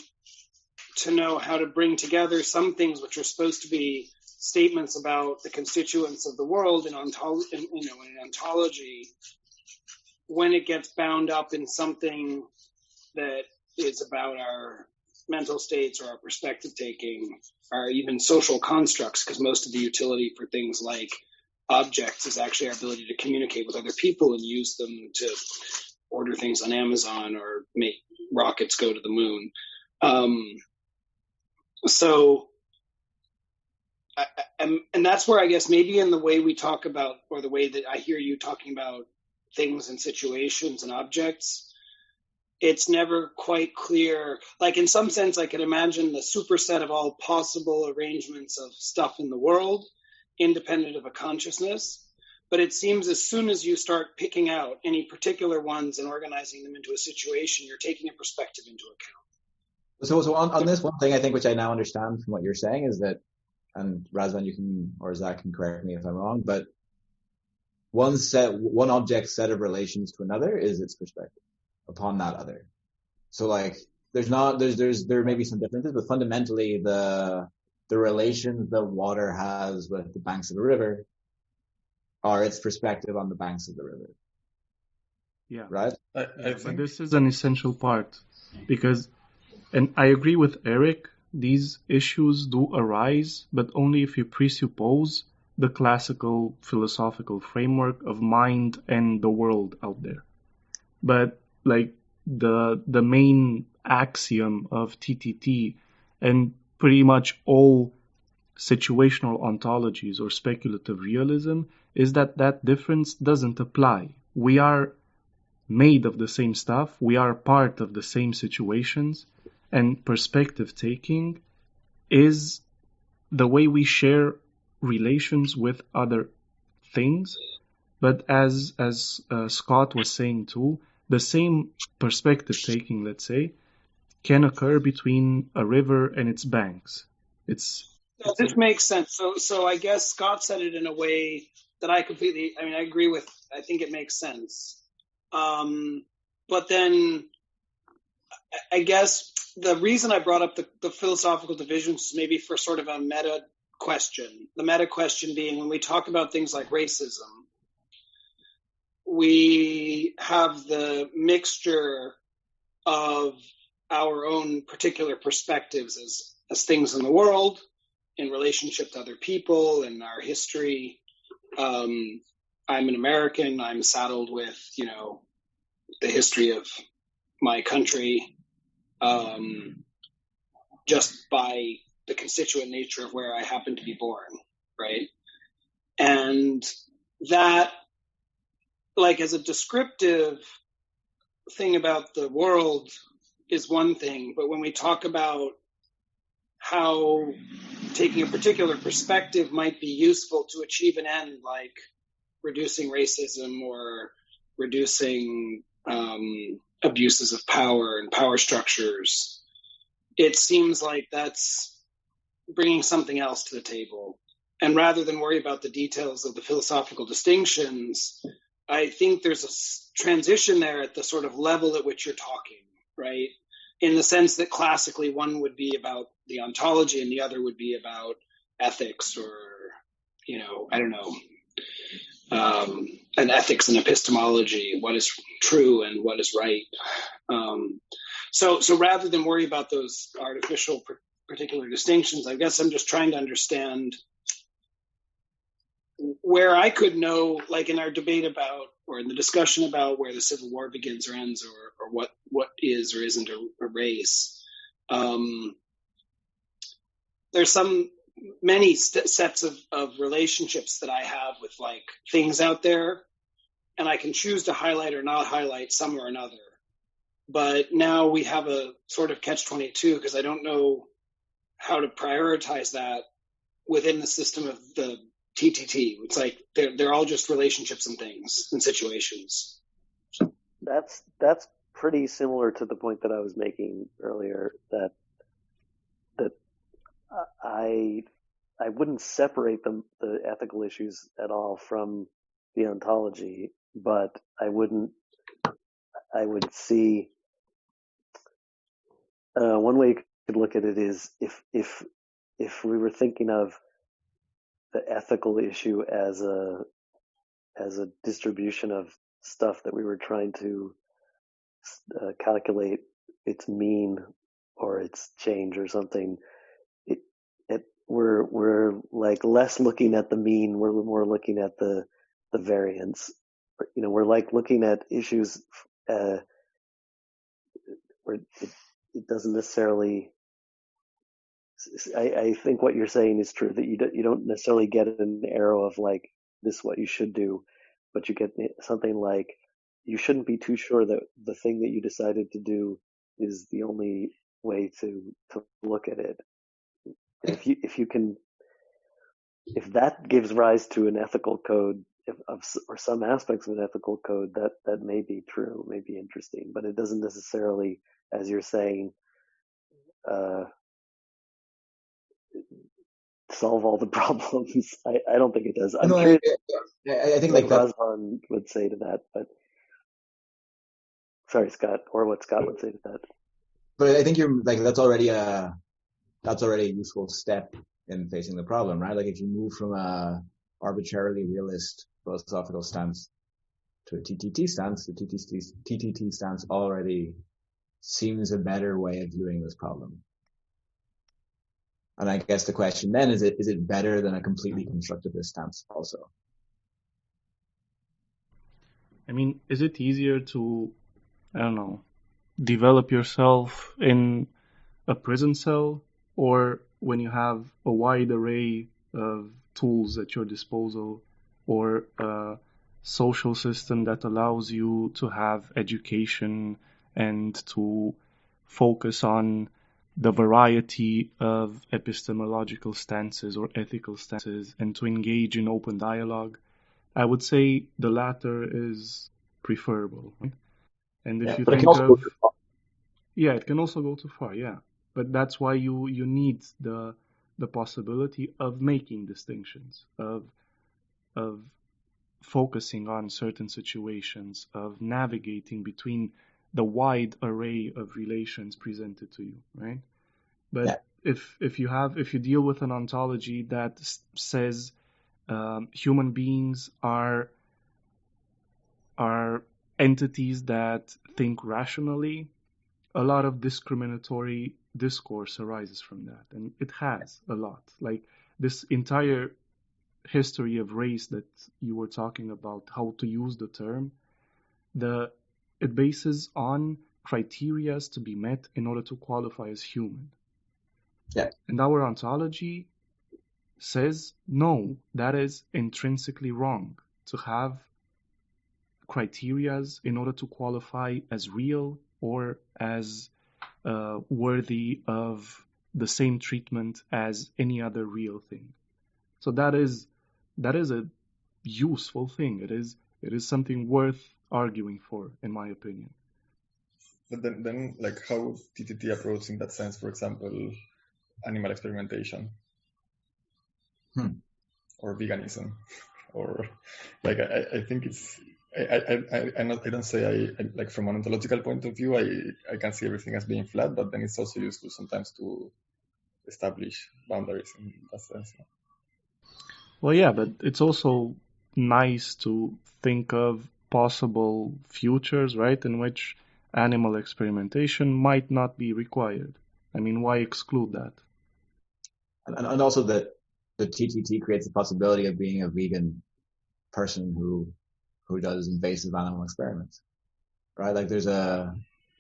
to know how to bring together some things which are supposed to be statements about the constituents of the world in ontology, when it gets bound up in something that is about our mental states or our perspective taking, or even social constructs, because most of the utility for things like objects is actually our ability to communicate with other people and use them to order things on Amazon or make rockets go to the moon. And that's where I guess maybe in the way we talk about, or the way that I hear you talking about things and situations and objects, it's never quite clear. Like in some sense, I can imagine the superset of all possible arrangements of stuff in the world, independent of a consciousness. But it seems as soon as you start picking out any particular ones and organizing them into a situation, you're taking a perspective into account. So on this one thing, I think, which I now understand from what you're saying, is that, and Razvan, you can, or Zach can correct me if I'm wrong, but one object's set of relations to another is its perspective upon that other. So there may be some differences, but fundamentally the relations the water has with the banks of the river are its perspective on the banks of the river. Yeah. Right? I think but this is an essential part, because, and I agree with Eric, these issues do arise, but only if you presuppose the classical philosophical framework of mind and the world out there. but like the main axiom of TTT and pretty much all situational ontologies or speculative realism is that that difference doesn't apply. We are made of the same stuff, we are part of the same situations, and perspective taking is the way we share relations with other things. But as Scott was saying too, the same perspective taking, let's say, can occur between a river and its banks. This makes sense. So I guess Scott said it in a way that I agree with. I think it makes sense. But then I guess the reason I brought up the philosophical divisions is maybe for sort of a meta question. The meta question being, when we talk about things like racism, we have the mixture of our own particular perspectives as things in the world, in relationship to other people, in our history. I'm an American. I'm saddled with, the history of my country, just by the constituent nature of where I happen to be born, right? And that, like, as a descriptive thing about the world is one thing, but when we talk about how taking a particular perspective might be useful to achieve an end, like reducing racism or reducing abuses of power and power structures, it seems like that's bringing something else to the table. And rather than worry about the details of the philosophical distinctions, I think there's a transition there at the sort of level at which you're talking, right? In the sense that classically one would be about the ontology and the other would be about ethics or, an ethics and epistemology, what is true and what is right. So rather than worry about those artificial particular distinctions, I guess I'm just trying to understand where I could know, like in our debate about, or in the discussion about where the Civil War begins or ends, or what is or isn't a race. There's many sets of relationships that I have with like things out there, and I can choose to highlight or not highlight some or another. But now we have a sort of catch-22 because I don't know how to prioritize that within the system of the TTT. It's like they're all just relationships and things and situations. That's pretty similar to the point that I was making earlier, that I wouldn't separate the ethical issues at all from the ontology, but I would see one way you could look at it is if we were thinking of the ethical issue as a distribution of stuff that we were trying to calculate its mean or its change or something, we're like less looking at the mean, we're more looking at the variance. We're like looking at issues where it doesn't necessarily. I think what you're saying is true, that you don't necessarily get an arrow of like, this is what you should do, but you get something like, you shouldn't be too sure that the thing that you decided to do is the only way to look at it. And if that gives rise to an ethical code or some aspects of an ethical code, that may be true, may be interesting, but it doesn't necessarily, as you're saying, solve all the problems. I don't think it does. I'm curious I think what like that. Razvan would say to that, but sorry, Scott, or what Scott would say to that. But I think you're like, that's already a useful step in facing the problem, right? Like if you move from a arbitrarily realist philosophical stance to a TTT stance, the TTT stance already seems a better way of viewing this problem. And I guess the question then is it better than a completely constructivist stance also? I mean, is it easier to I don't know, develop yourself in a prison cell, or when you have a wide array of tools at your disposal, or a social system that allows you to have education and to focus on the variety of epistemological stances or ethical stances and to engage in open dialogue, I would say the latter is preferable. Right? And if you But it can think also go of, too far. yeah, it can also go too far, yeah. But that's why you need the possibility of making distinctions, of focusing on certain situations, of navigating between the wide array of relations presented to you, right? But Yeah. if you deal with an ontology that says human beings are entities that think rationally, a lot of discriminatory discourse arises from that, and it has a lot. Like this entire history of race that you were talking about, how to use the term, it bases on criterias to be met in order to qualify as human. Yeah. And our ontology says, no, that is intrinsically wrong to have criterias in order to qualify as real or as worthy of the same treatment as any other real thing. So that is a useful thing. It is something worth arguing for, in my opinion. But then like how TTT approaches in that sense, for example, animal experimentation or veganism, or like I think it's I don't say I like from an ontological point of view I can see everything as being flat, but then it's also useful sometimes to establish boundaries in that sense. Well, yeah, but it's also nice to think of possible futures, right, in which animal experimentation might not be required. I mean, why exclude that? And also that the TTT creates the possibility of being a vegan person who does invasive animal experiments, right? Like there's a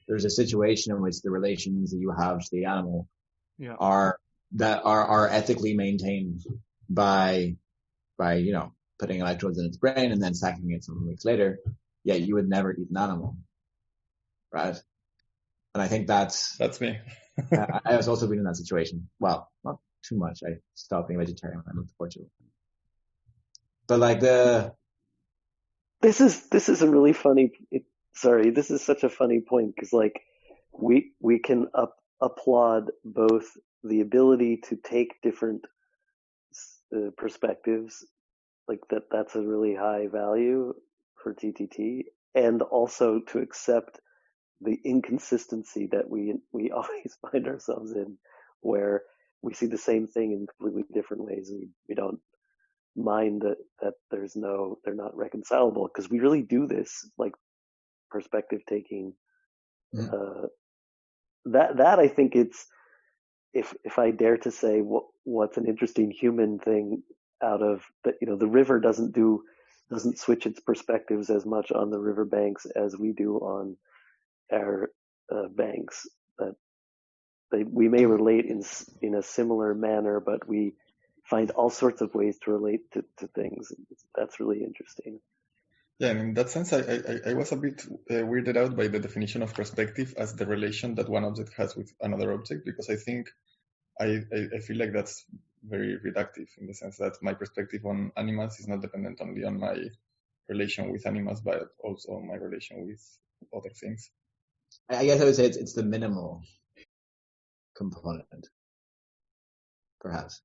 situation in which the relations that you have to the animal are ethically maintained by putting electrodes in its brain and then sacking it some weeks later. Yet you would never eat an animal, right? And I think that's me. I was also been in that situation. Well, not too much. I stopped being vegetarian when I moved to Portugal. But like this is a really funny. This is such a funny point because like we can applaud both the ability to take different perspectives, like that's a really high value for TTT, and also to accept the inconsistency that we always find ourselves in, where we see the same thing in completely different ways, and we don't mind that they're not reconcilable, because we really do this like perspective taking. That I think it's, if I dare to say what's an interesting human thing out of that, the river doesn't switch its perspectives as much on the river banks as we do on our banks. That we may relate in a similar manner, but we find all sorts of ways to relate to things. That's really interesting. Yeah, and in that sense, I was a bit weirded out by the definition of perspective as the relation that one object has with another object, because I think I feel like that's very reductive in the sense that my perspective on animals is not dependent only on my relation with animals, but also my relation with other things. I guess I would say it's the minimal component, perhaps.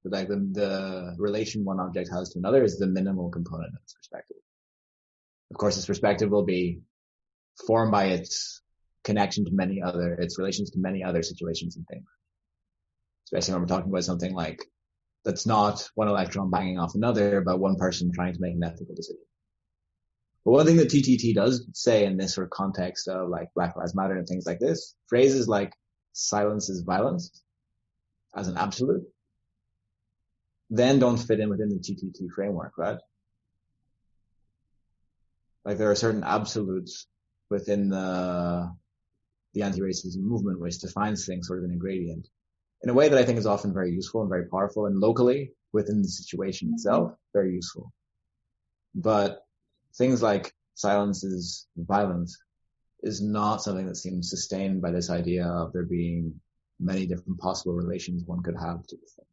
Like the relation one object has to another is the minimal component of its perspective. Of course, its perspective will be formed by its connection to its relations to many other situations and things. Especially when we're talking about something like that's not one electron banging off another, but one person trying to make an ethical decision. But one thing that TTT does say in this sort of context of like Black Lives Matter and things like this, phrases like silence is violence as an absolute, then don't fit in within the TTT framework, right? Like there are certain absolutes within the anti-racism movement, which defines things sort of in a gradient, in a way that I think is often very useful and very powerful, and locally within the situation itself, very useful. But things like silence is violence is not something that seems sustained by this idea of there being many different possible relations one could have to the thing.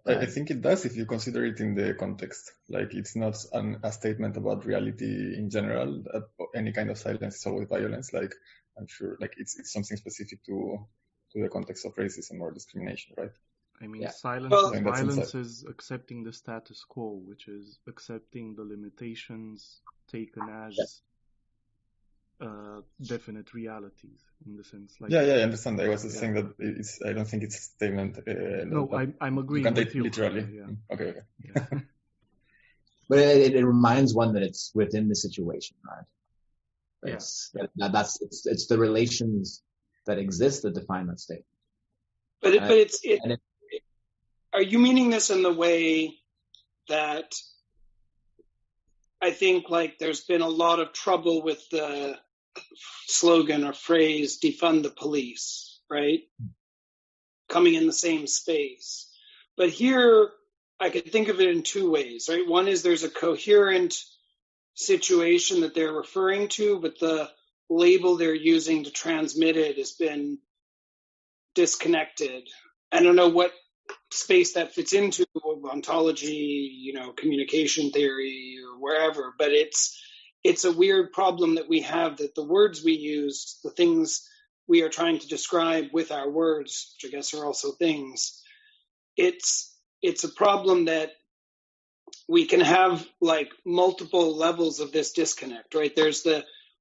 I think it does if you consider it in the context. Like, it's not a statement about reality in general, that any kind of silence is always violence. Like, I'm sure, like, it's something specific to the context of racism or discrimination, right? I mean, Yeah. silence Well- is violence is accepting the status quo, which is accepting the limitations taken as definite realities, in the sense. Like, Yeah, I understand. I was just saying that I don't think it's a statement. No, I'm agreeing you can with take you. literally. Yeah. Okay. Yeah. But it reminds one that it's within the situation, right? Yeah. It's the relations that exist that define that state. Are you meaning this in the way that I think, like, there's been a lot of trouble with the slogan or phrase defund the police, right? Coming in the same space. But here I could think of it in two ways, right? One is there's a coherent situation that they're referring to, but the label they're using to transmit it has been disconnected. I don't know what space that fits into, ontology, communication theory or wherever, but it's a weird problem that we have, that the words we use, the things we are trying to describe with our words, which I guess are also things, it's a problem that we can have, like, multiple levels of this disconnect, right? There's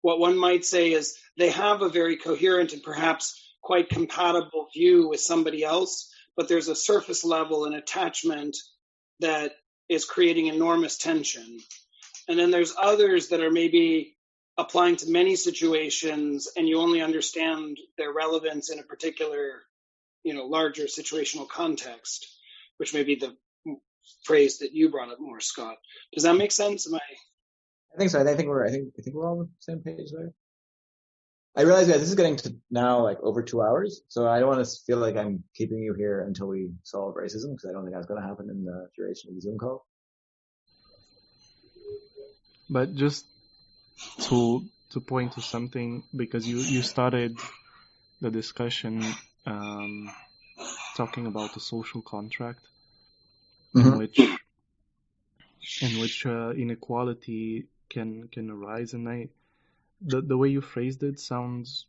what one might say is they have a very coherent and perhaps quite compatible view with somebody else, but there's a surface level and attachment that is creating enormous tension. And then there's others that are maybe applying to many situations, and you only understand their relevance in a particular, larger situational context, which may be the phrase that you brought up more, Scott. Does that make sense? I think so. I think we're all on the same page there. I realize, guys, this is getting to now like over 2 hours, so I don't want to feel like I'm keeping you here until we solve racism, because I don't think that's going to happen in the duration of the Zoom call. But just to point to something, because you started the discussion talking about the social contract, in which inequality can arise, and the way you phrased it sounds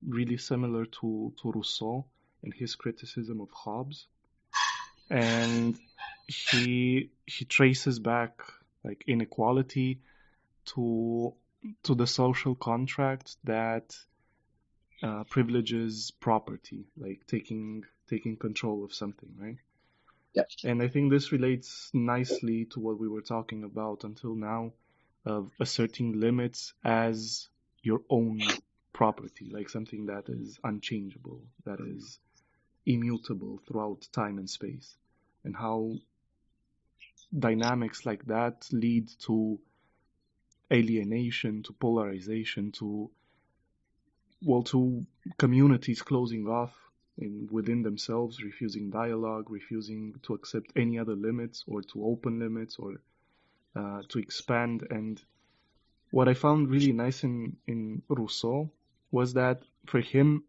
really similar to Rousseau and his criticism of Hobbes, and he traces back, like, inequality to the social contract that privileges property, like taking control of something, right? Yep. And I think this relates nicely to what we were talking about until now, of asserting limits as your own property, like something that is unchangeable, that is immutable throughout time and space, and how dynamics like that lead to alienation, to polarization, to communities closing off within themselves, refusing dialogue, refusing to accept any other limits, or to open limits, or to expand. And what I found really nice in Rousseau was that for him,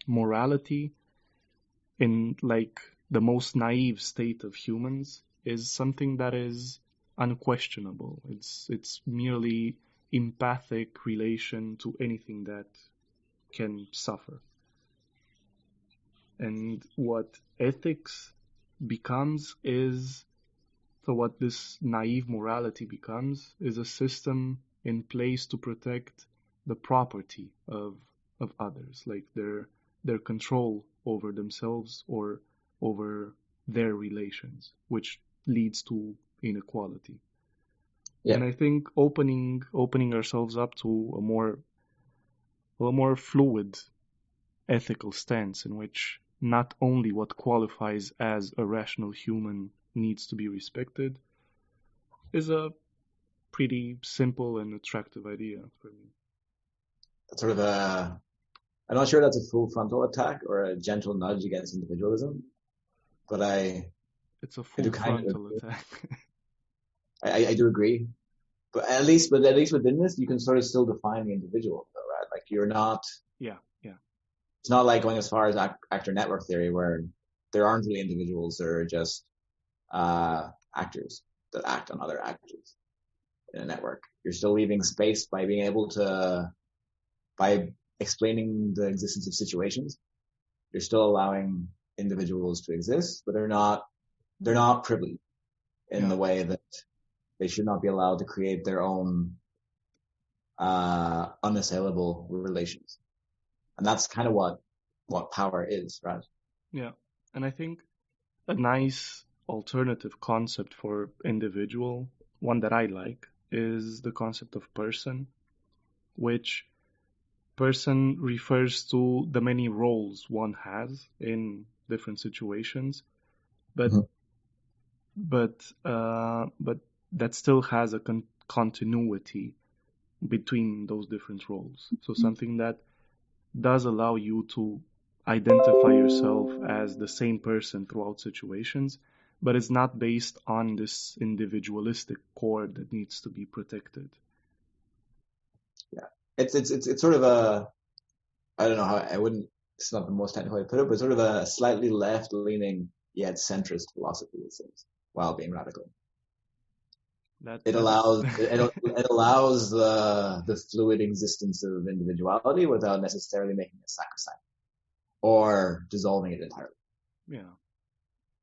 morality, in like the most naive state of humans, is something that is unquestionable. It's merely empathic relation to anything that can suffer. And what ethics becomes is, so what this naive morality becomes, is a system in place to protect the property of others, like their control over themselves or over their relations, which leads to inequality. Yeah. And I think opening ourselves up to a more fluid ethical stance, in which not only what qualifies as a rational human needs to be respected, is a pretty simple and attractive idea for me. sort of I'm not sure that's a full frontal attack or a gentle nudge against individualism, but It's a I full do kind of frontal attack. I do agree. But at least within this, you can sort of still define the individual, though, right? Like you're not. Yeah. It's not like going as far as actor network theory, where there aren't really individuals; they're just actors that act on other actors in a network. You're still leaving space by being able to, by explaining the existence of situations. You're still allowing individuals to exist, but they're not privileged in the way that they should not be allowed to create their own unassailable relations. And that's kind of what power is, right? Yeah. And I think a nice alternative concept for individual, one that I like, is the concept of person, which person refers to the many roles one has in different situations, but that still has a continuity between those different roles. So something that does allow you to identify yourself as the same person throughout situations, but it's not based on this individualistic core that needs to be protected. Yeah, it's sort of a, I don't know how, I wouldn't, it's not the most technical way to put it, but sort of a slightly left-leaning yet centrist philosophy, it seems, while being radical. It allows the fluid existence of individuality without necessarily making it sacrosanct or dissolving it entirely. Yeah.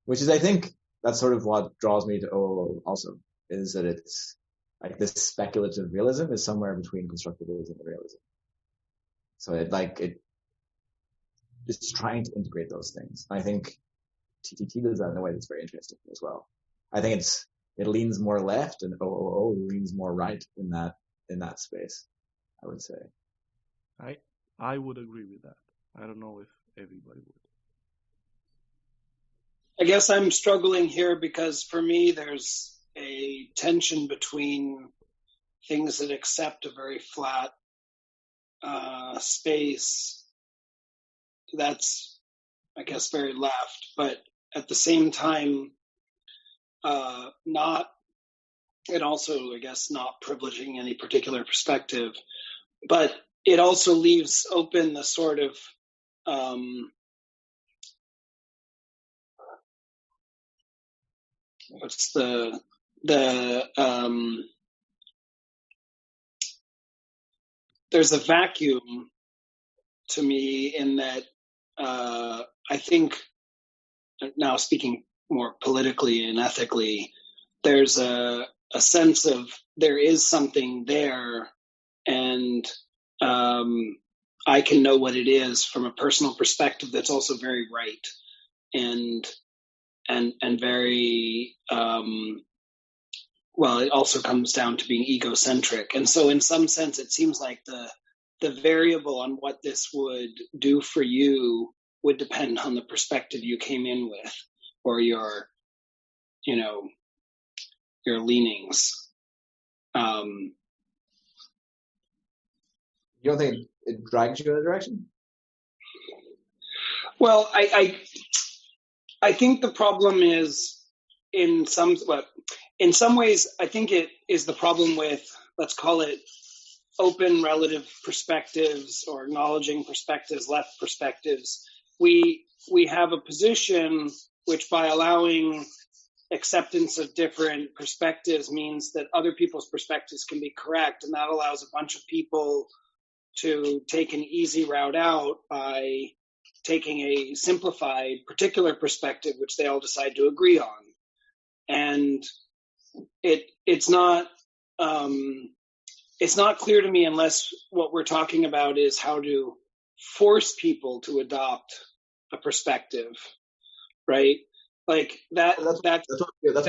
Which is, I think, that's sort of what draws me to OOO also, is that it's like this speculative realism is somewhere between constructivism and realism. So it's trying to integrate those things. I think TTT does that in a way that's very interesting as well. I think it leans more left, and OOO leans more right in that space, I would say. I would agree with that. I don't know if everybody would. I guess I'm struggling here because for me there's a tension between things that accept a very flat space that's, I guess, very left, but at the same time not, and also, I guess, not privileging any particular perspective, but it also leaves open the sort of what's the there's a vacuum to me in that I think, now speaking more politically and ethically, there's a sense of there is something there, and I can know what it is from a personal perspective that's also very right and very well, it also comes down to being egocentric. And so in some sense it seems like the variable on what this would do for you would depend on the perspective you came in with, or your leanings. You don't think it drags you in a direction? Well, I think the problem is in some ways, I think it is the problem with, let's call it, open relative perspectives or acknowledging perspectives, left perspectives. We have a position which, by allowing acceptance of different perspectives, means that other people's perspectives can be correct, and that allows a bunch of people to take an easy route out by taking a simplified particular perspective which they all decide to agree on. And it's not clear to me, unless what we're talking about is how to force people to adopt a perspective, right? Like that's what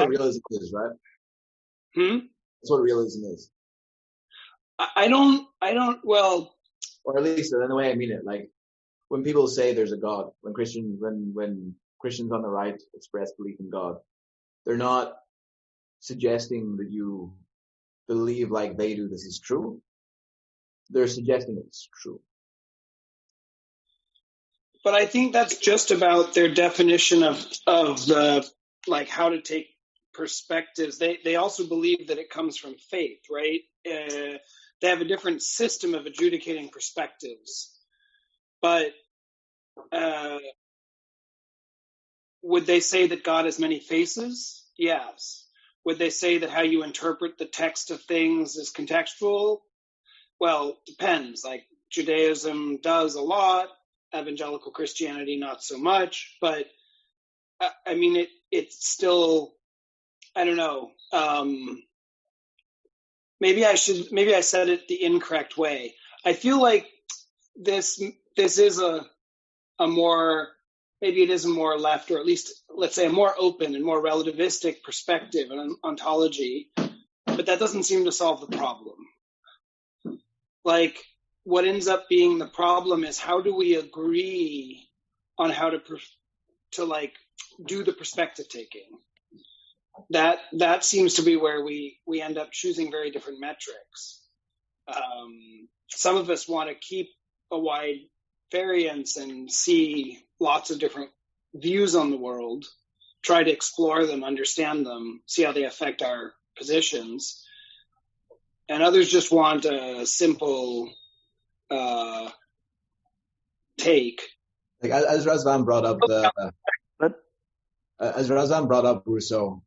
realism is, right? That's what realism is. I don't well, or at least in the way I mean it, like when people say there's a God, when Christians on the right express belief in God, they're not suggesting that you believe like they do this is true. they're suggesting it's true. But I think that's just about their definition of the, like, how to take perspectives. They also believe that it comes from faith, right? They have a different system of adjudicating perspectives. But would they say that God has many faces? Yes. Would they say that how you interpret the text of things is contextual? Well, depends. Like, Judaism does a lot, evangelical Christianity not so much. But I mean, it's still, I don't know. Maybe I said it the incorrect way. I feel like this is a more, maybe it is a more left, or at least, let's say, a more open and more relativistic perspective on ontology, but that doesn't seem to solve the problem. Like, what ends up being the problem is, how do we agree on how to like do the perspective taking? That seems to be where we end up choosing very different metrics. Some of us want to keep a wide variance and see lots of different views on the world, try to explore them, understand them, see how they affect our positions. And others just want a simple take. Like, as Razvan brought up Rousseau,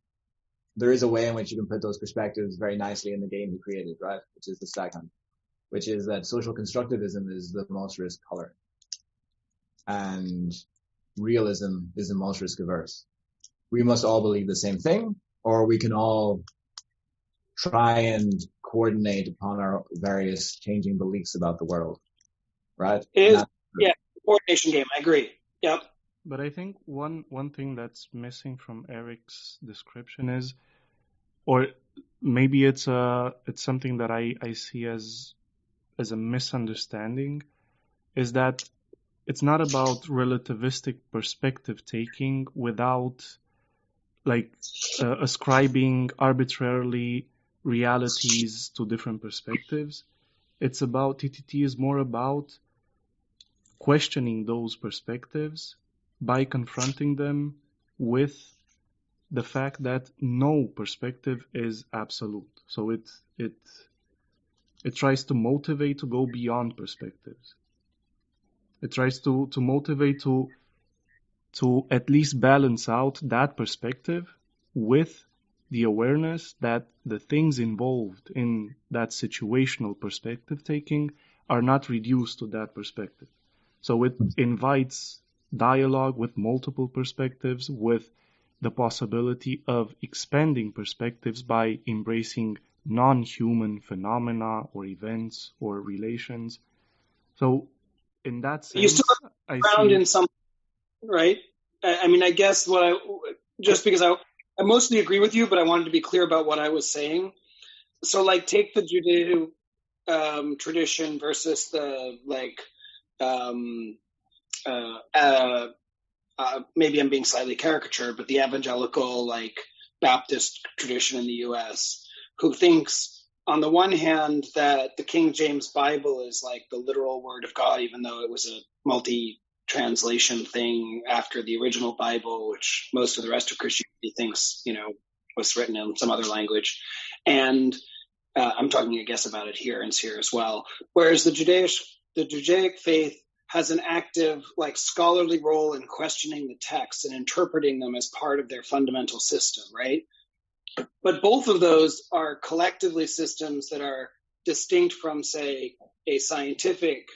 there is a way in which you can put those perspectives very nicely in the game he created, right? Which is the second, which is that social constructivism is the most risk tolerant, and realism is the most risk averse. We must all believe the same thing, or we can all try and coordinate upon our various changing beliefs about the world, right? It is, yeah, coordination game. I agree. Yep. But I think one thing that's missing from Eric's description is, or maybe it's something that I see as a misunderstanding, is that it's not about relativistic perspective taking without like ascribing arbitrarily realities to different perspectives. It's about, TTT is more about questioning those perspectives by confronting them with the fact that no perspective is absolute. So it tries to motivate to go beyond perspectives. It tries to motivate to at least balance out that perspective with the awareness that the things involved in that situational perspective taking are not reduced to that perspective. So it invites dialogue with multiple perspectives, with the possibility of expanding perspectives by embracing non-human phenomena or events or relations. So in that sense, you still ground in something, right? I mean, I guess just because I mostly agree with you, but I wanted to be clear about what I was saying. So, like, take the Judeo tradition versus the maybe I'm being slightly caricatured, but the evangelical, like, Baptist tradition in the U.S., who thinks, on the one hand, that the King James Bible is like the literal word of God, even though it was a multi-translation thing after the original Bible, which most of the rest of Christianity thinks, was written in some other language. And I'm talking, I guess, about adherence here as well. Whereas the Judaic faith has an active, like, scholarly role in questioning the texts and interpreting them as part of their fundamental system, right? But both of those are collectively systems that are distinct from, say, a scientific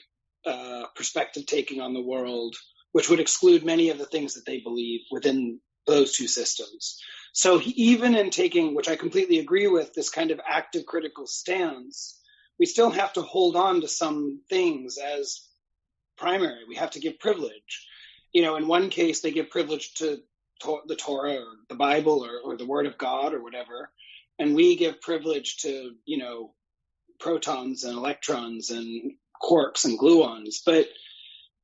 perspective taking on the world, which would exclude many of the things that they believe within those two systems. So even in taking, which I completely agree with, this kind of active critical stance, we still have to hold on to some things as primary. We have to give privilege. In one case, they give privilege to the Torah or the Bible or the Word of God or whatever, and we give privilege to, protons and electrons and quarks and gluons. But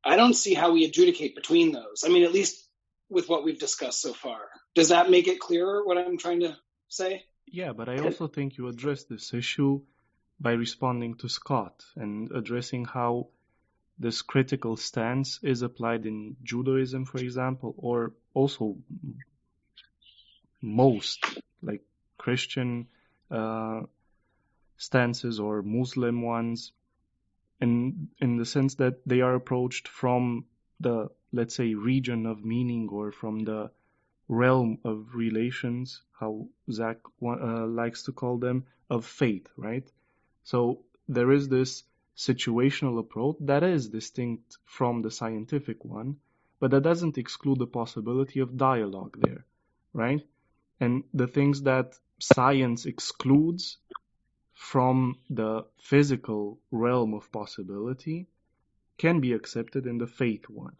I don't see how we adjudicate between those. I mean, at least with what we've discussed so far. Does that make it clearer what I'm trying to say? Yeah, but I also think you address this issue by responding to Scott and addressing how this critical stance is applied in Judaism, for example, or also most like Christian stances or Muslim ones, in the sense that they are approached from the, let's say, region of meaning, or from the realm of relations, how Zach likes to call them, of faith, right? So there is this situational approach that is distinct from the scientific one, but that doesn't exclude the possibility of dialogue there, right? And the things that science excludes from the physical realm of possibility can be accepted in the faith one.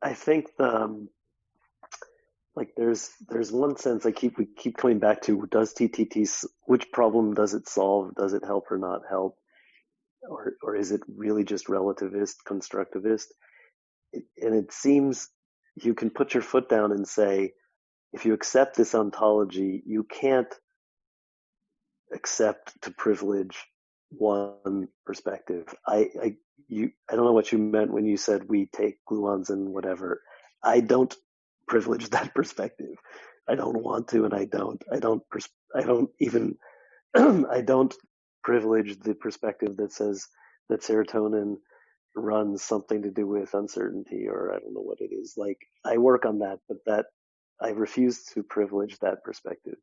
I think there's one sense we keep coming back to, does TTT, which problem does it solve? Does it help or not help? Or is it really just relativist, constructivist? And it seems you can put your foot down and say, if you accept this ontology, you can't accept to privilege one perspective. I don't know what you meant when you said we take gluons and whatever. I don't privilege that perspective. I don't want to, and I don't even I don't privilege the perspective that says that serotonin runs something to do with uncertainty, or I don't know what it is. Like, I work on that, but that I refuse to privilege that perspective.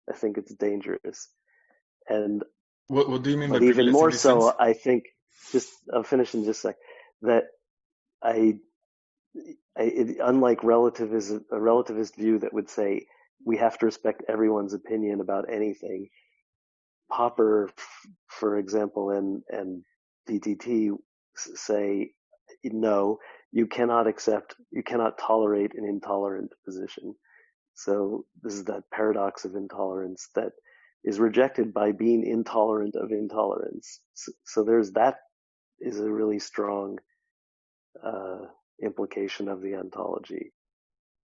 I think it's dangerous. And what do you mean by but even privilege more in this so, sense? I think, I'll finish in just a sec, that unlike a relativist view that would say we have to respect everyone's opinion about anything, Popper, for example, and TTT say, no, you cannot tolerate an intolerant position. So this is that paradox of intolerance that is rejected by being intolerant of intolerance. So that is a really strong implication of the ontology.